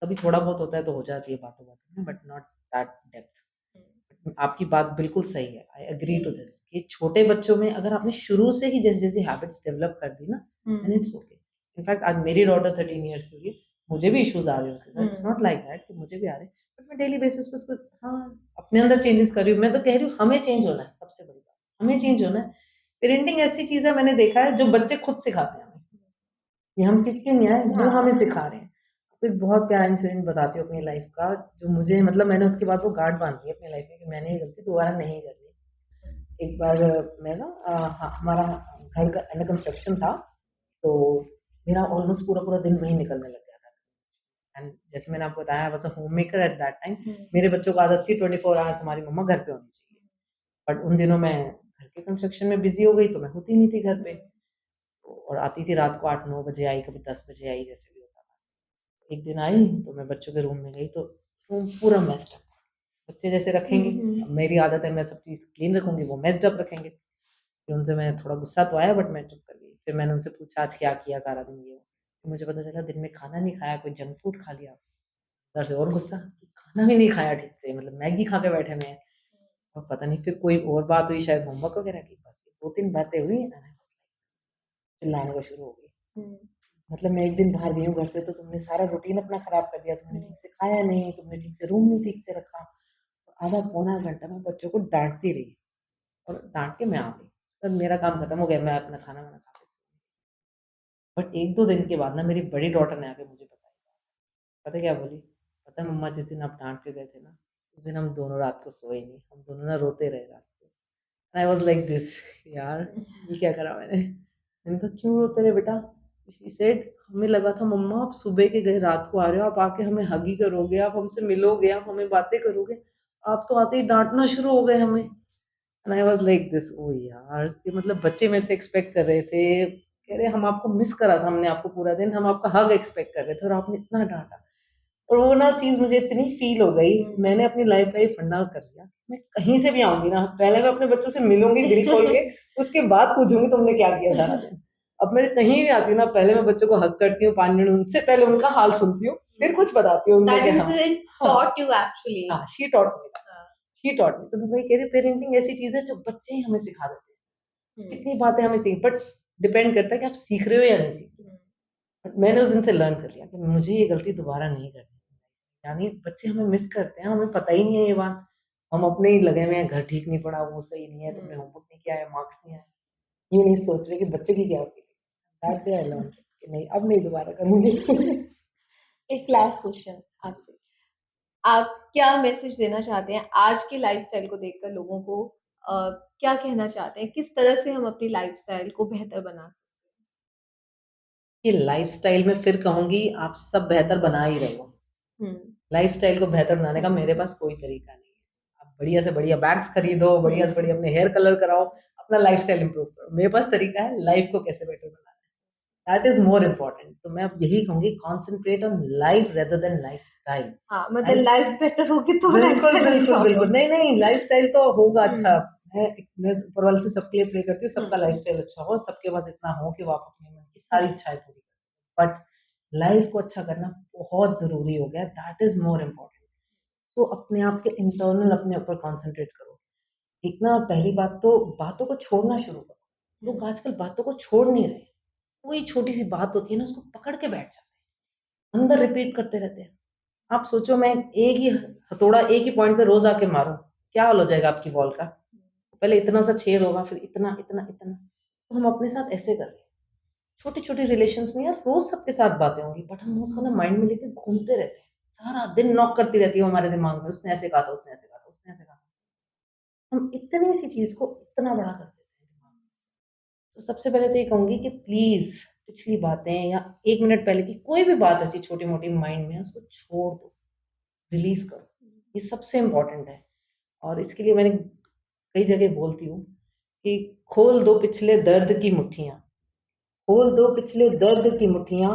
कभी थोड़ा बहुत होता है तो हो जाती है बातों-बातों में, बट नॉट दैट डेप्थ। आपकी बात बिल्कुल सही है, आई एग्री टू दिस, कि छोटे बच्चों में अगर आपने शुरू से ही जैसी-जैसी हैबिट्स डेवलप कर दी ना, then hmm, it's okay. In fact आज मेरी डॉटर 13 इयर्स की हुई है, मुझे भी इश्यूज़ आ रहे हैं उसके साथ, it's hmm, not like that कि मुझे भी आ रहे हैं, बट मैं डेली बेसिस पे उसको, हाँ, अपने अंदर चेंजेस कर रही हूँ। मैं तो कह रही हूँ हमें चेंज होना है, सबसे बड़ी बात, हमें चेंज होना है। पेरेंटिंग ऐसी चीज़ है, मैंने देखा है, जो बच्चे खुद सिखाते हैं हमें, ये हम सीख के नहीं आए, वो हाँ, हमें सिखा रहे हैं। तो एक बहुत प्यारा इंसिडेंट बताती हूँ अपनी लाइफ का, जो मुझे, मतलब मैंने उसके बाद वो गार्ड बाँध दी है अपनी लाइफ में कि मैंने ये गलती दोबारा नहीं करनी। एक बार मैं ना हमारा घर का अंडर कंस्ट्रक्शन था, तो मेरा ऑलमोस्ट पूरा-पूरा दिन वहीं निकलने लग गया था। एंड जैसे मैंने आपको बताया, I was a homemaker at that time. Hmm, मेरे बच्चों को आदत थी 24 आवर्स हमारी मम्मा घर पे होनी चाहिए। बट उन दिनों मैं घर के कंस्ट्रक्शन में बिज़ी हो गई, तो मैं होती नहीं थी घर पे। और आती थी रात को 8-9 बजे आई, कभी 10 बजे आई, जैसे भी होता था। एक दिन आई तो मैं बच्चों के रूम में गई, तो रूम पूरा मेस्ड अप। बच्चे जैसे हुँ, रखेंगे, हुँ, अब मेरी आदत है मैं सब चीज़ क्लीन रखूँगी, वो मेस्ड अप रखेंगे। फिर उनसे मैं थोड़ा गुस्सा तो आया, बट मैं चुप कर गई। फिर मैंने उनसे पूछा आज क्या किया सारा दिन ये वो? फिर मुझे पता चला दिन में खाना नहीं खाया, कोई जंक फूड खा लिया। उधर से और गुस्सा कि खाना भी नहीं खाया ठीक से, मतलब मैगी खा के बैठे हुए हैं। और पता नहीं फिर कोई और बात हुई शायद होमवर्क वगैरह की, बस 2-3 बातें हुई एंड आई वाज़ लाइक चिल्लाना वो शुरू हो गई। हुँ, मतलब मैं एक दिन बाहर गई हूँ घर से, तो तुमने सारा रूटीन अपना खराब कर दिया, तुमने हुँ, ठीक से खाया नहीं, तुमने ठीक से रूम नहीं ठीक से रखा। आधा पौना घंटा मैं बच्चों को डाँटती रही, और डाँट के मैं आ गई। उसके बाद मेरा काम खत्म हो गया, मैं अपना खाना-वाना खा के सो गई। बट 1-2 दिन के बाद ना मेरी बड़ी डॉटर ने आके मुझे बताई, पता है क्या बोली? पता है मम्मा, जिस दिन आप डाँट के गए थे ना, उस दिन हम दोनों रात को सोए नहीं, हम दोनों ना रोते रहे रात को। आई वाज़ लाइक दिस, यार ये क्या करा मैंने? मैंने कहा क्यों रोते रहे बेटा? शी सेड हमें लगा था मम्मा आप सुबह के गए रात को आ रहे हो, आप आके हमें हग ही करोगे, आप हमसे मिलोगे, आप हमें बातें करोगे। आप तो आते ही डाँटना शुरू हो गए हमें। And I was like this, oh यार! कि मतलब बच्चे मेरे से एक्सपेक्ट कर रहे थे, कह रहे हम आपको मिस करा था हमने आपको पूरा दिन, हम आपका हग एक्सपेक्ट कर रहे थे और आपने इतना डाँटा। और वो ना चीज़ मुझे इतनी फ़ील हो गई, हुँ, मैंने अपनी लाइफ़ का ये फंडा कर लिया, मैं कहीं से भी आऊँगी ना, पहले मैं अपने बच्चों से मिलूँगी दिल खोल के, उसके बाद पूछूँगी तुमने क्या किया सारा दिन। अब मैं कहीं भी आती हूँ ना, पहले मैं बच्चों को हग करती हूँ 5 मिनट, उनसे पहले उनका हाल सुनती हूँ, फिर कुछ बताती हूँ उनको दैट कि हाँ, इंसिडेंट हाँ, टॉट यू एक्चुअली। हाँ, शी टॉट मी दैट, हाँ, शी टॉट मी। तो मैं वही कह रही हूँ, पेरेंटिंग ऐसी चीज़ है जो बच्चे ही हमें सिखा देते हैं। हुँ, कितनी बातें हमें बट डिपेंड करता है कि आप सीख रहे हो या नहीं सीख रहे हुँ, हो। बट मैंने उस दिन से लर्न कर लिया कि मुझे ये गलती दोबारा नहीं करनी। यानी बच्चे हमें मिस करते हैं, हमें पता ही नहीं है ये बात। हम अपने ही लगे हुए हैं, घर ठीक नहीं पढ़ा, वो सही नहीं है, तुमने हुँ, होमवर्क नहीं किया है, मार्क्स नहीं आए। ये नहीं सोच रहे कि बच्चे की क्या फीलिंग है। दैट डे आई लर्न कि नहीं, अब नहीं दोबारा करूँगी। एक लास्ट क्वेश्चन आपसे। आप क्या मैसेज देना चाहते हैं आज के लाइफ़स्टाइल को देखकर लोगों को? क्या कहना चाहते हैं? किस तरह से हम अपनी लाइफ़स्टाइल को बेहतर बना सकते कि लाइफ़स्टाइल में फिर कहूँगी आप सब बेहतर बना ही रहे हो। हैं? लाइफ़स्टाइल को बेहतर बनाने का मेरे पास कोई तरीका नहीं है। आप बढ़िया से बढ़िया बैग्स खरीदो, बढ़िया से बढ़िया अपने हेयर कलर कराओ, अपना लाइफ़स्टाइल इम्प्रूव करो। मेरे पास तरीका है लाइफ़ को कैसे बेटर बनाना है। That is more important. तो मैं अब यही कहूँगी concentrate on life rather than lifestyle. हाँ, मतलब एंड लाइफ़ बेटर होगी तो बिल्कुल, लाइफ़स्टाइल भी बिल्कुल, सॉर्ट बिल्कुल। होगी। नहीं, नहीं, लाइफ़स्टाइल तो होगा अच्छा। हुँ, मैं ऊपर वाले से सबके लिए प्रे करती हूँ, हुँ, सबका लाइफ़स्टाइल अच्छा हो, सबके पास इतना हो कि वो आप अपने मन की सारी इच्छाएँ पूरी कर सकें। बट लाइफ को अच्छा करना बहुत ज़रूरी हो गया, दैट इज़ मोर इम्पोर्टेंट। तो अपने आप के इंटरनल अपने ऊपर कॉन्संट्रेट करो। एक ना पहली बात तो बातों को छोड़ना शुरू करो। लोग आजकल बातों को छोड़ नहीं रहे। कोई छोटी-सी बात होती है ना, उसको पकड़ के बैठ जाते हैं, अंदर रिपीट करते रहते हैं। आप सोचो मैं एक ही हथौड़ा एक ही पॉइंट पे रोज़ आके मारूँ, क्या हाल हो जाएगा आपकी बॉल का? पहले इतना सा छेद होगा, फिर इतना, इतना, इतना। तो हम अपने साथ ऐसे कर रहे हैं। छोटे-छोटे रिलेशंस में यार रोज़ सबके साथ बातें होंगी, बट हम उसको ना माइंड में लेके घूमते रहते हैं। सारा दिन नॉक करती रहती है वो हमारे दिमाग में, उसने ऐसे कहा था, उसने ऐसे कहा था, उसने ऐसे कहा था। हम इतनी सी चीज़ को इतना बड़ा कर देते हैं दिमाग में। तो सबसे पहले तो ये कहूँगी कि प्लीज़ पिछली बातें या 1 मिनट पहले की कोई भी बात ऐसी छोटी-मोटी माइंड में है, उसको छोड़ दो, रिलीज़ करो। ये सबसे इम्पोर्टेंट है। और इसके लिए मैंने कई जगह बोलती हूँ कि खोल दो पिछले दर्द की मुट्ठियाँ, खोल दो पिछले दर्द की मुट्ठियाँ,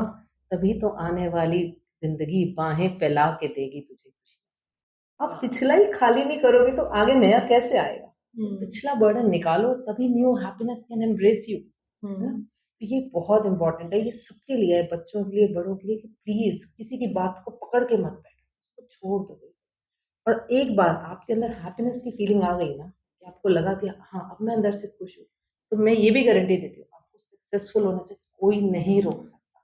तभी तो आने वाली ज़िंदगी बाहें फैला के देगी तुझे खुशियाँ। आप पिछला ही खाली नहीं करोगे तो आगे नया कैसे आएगा? पिछला बर्डन निकालो, तभी new happiness can embrace you, है ना? तो ये बहुत इम्पोर्टेंट है, ये सबके लिए है, बच्चों के लिए, बड़ों के लिए, कि प्लीज़ किसी की बात को पकड़ के मत बैठो, उसको छोड़ दो। और एक बार आपके अंदर हैप्पीनेस की फीलिंग आ गई ना, कि आपको लगा कि हाँ, अब मैं अंदर से खुश हूँ, तो मैं ये भी गारंटी देती हूँ, आपको सक्सेसफुल होने से कोई नहीं रोक सकता।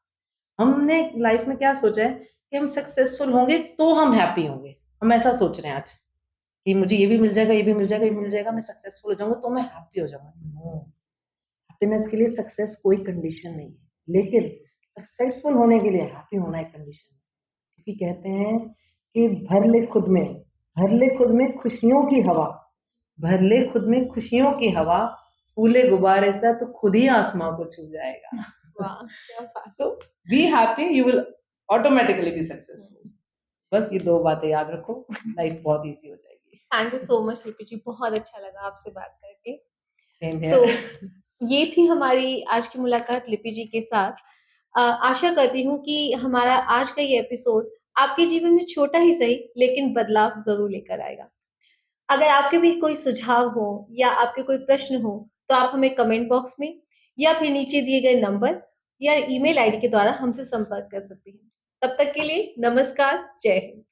हमने लाइफ में क्या सोचा है कि हम सक्सेसफुल होंगे तो हम हैप्पी होंगे। हम ऐसा सोच रहे हैं आज कि मुझे ये भी मिल जाएगा, ये भी मिल जाएगा, ये भी मिल जाएगा, मैं सक्सेसफुल हो जाऊँगा तो मैं हैप्पी हो जाऊँगा। नो, हैप्पीनेस के लिए सक्सेस कोई कंडीशन नहीं है, लेकिन सक्सेसफुल होने के लिए हैप्पी होना एक कंडीशन है। क्योंकि कहते हैं कि भर ले खुद में खुशियों की हवा, भर ले खुद में खुशियों की हवा, फूले गुब्बारे सा तो खुद ही आसमां को छू जाएगा। वाह, क्या बात। तो be happy, you will automatically be successful. बस ये 2 बातें याद रखो, लाइफ बहुत ईज़ी हो जाएगी। थैंक यू सो मच लिपि जी, बहुत अच्छा लगा आपसे बात करके। सेम तो हियर। ये थी हमारी आज की मुलाकात लिपि जी के साथ। आशा करती हूँ कि हमारा आज का ये एपिसोड आपके जीवन में छोटा ही सही लेकिन बदलाव ज़रूर लेकर आएगा। अगर आपके भी कोई सुझाव हो या आपके कोई प्रश्न हो, तो आप हमें कमेंट बॉक्स में या फिर नीचे दिए गए नंबर या ईमेल आईडी के द्वारा हमसे संपर्क कर सकती हैं। तब तक के लिए नमस्कार, जय हिंद।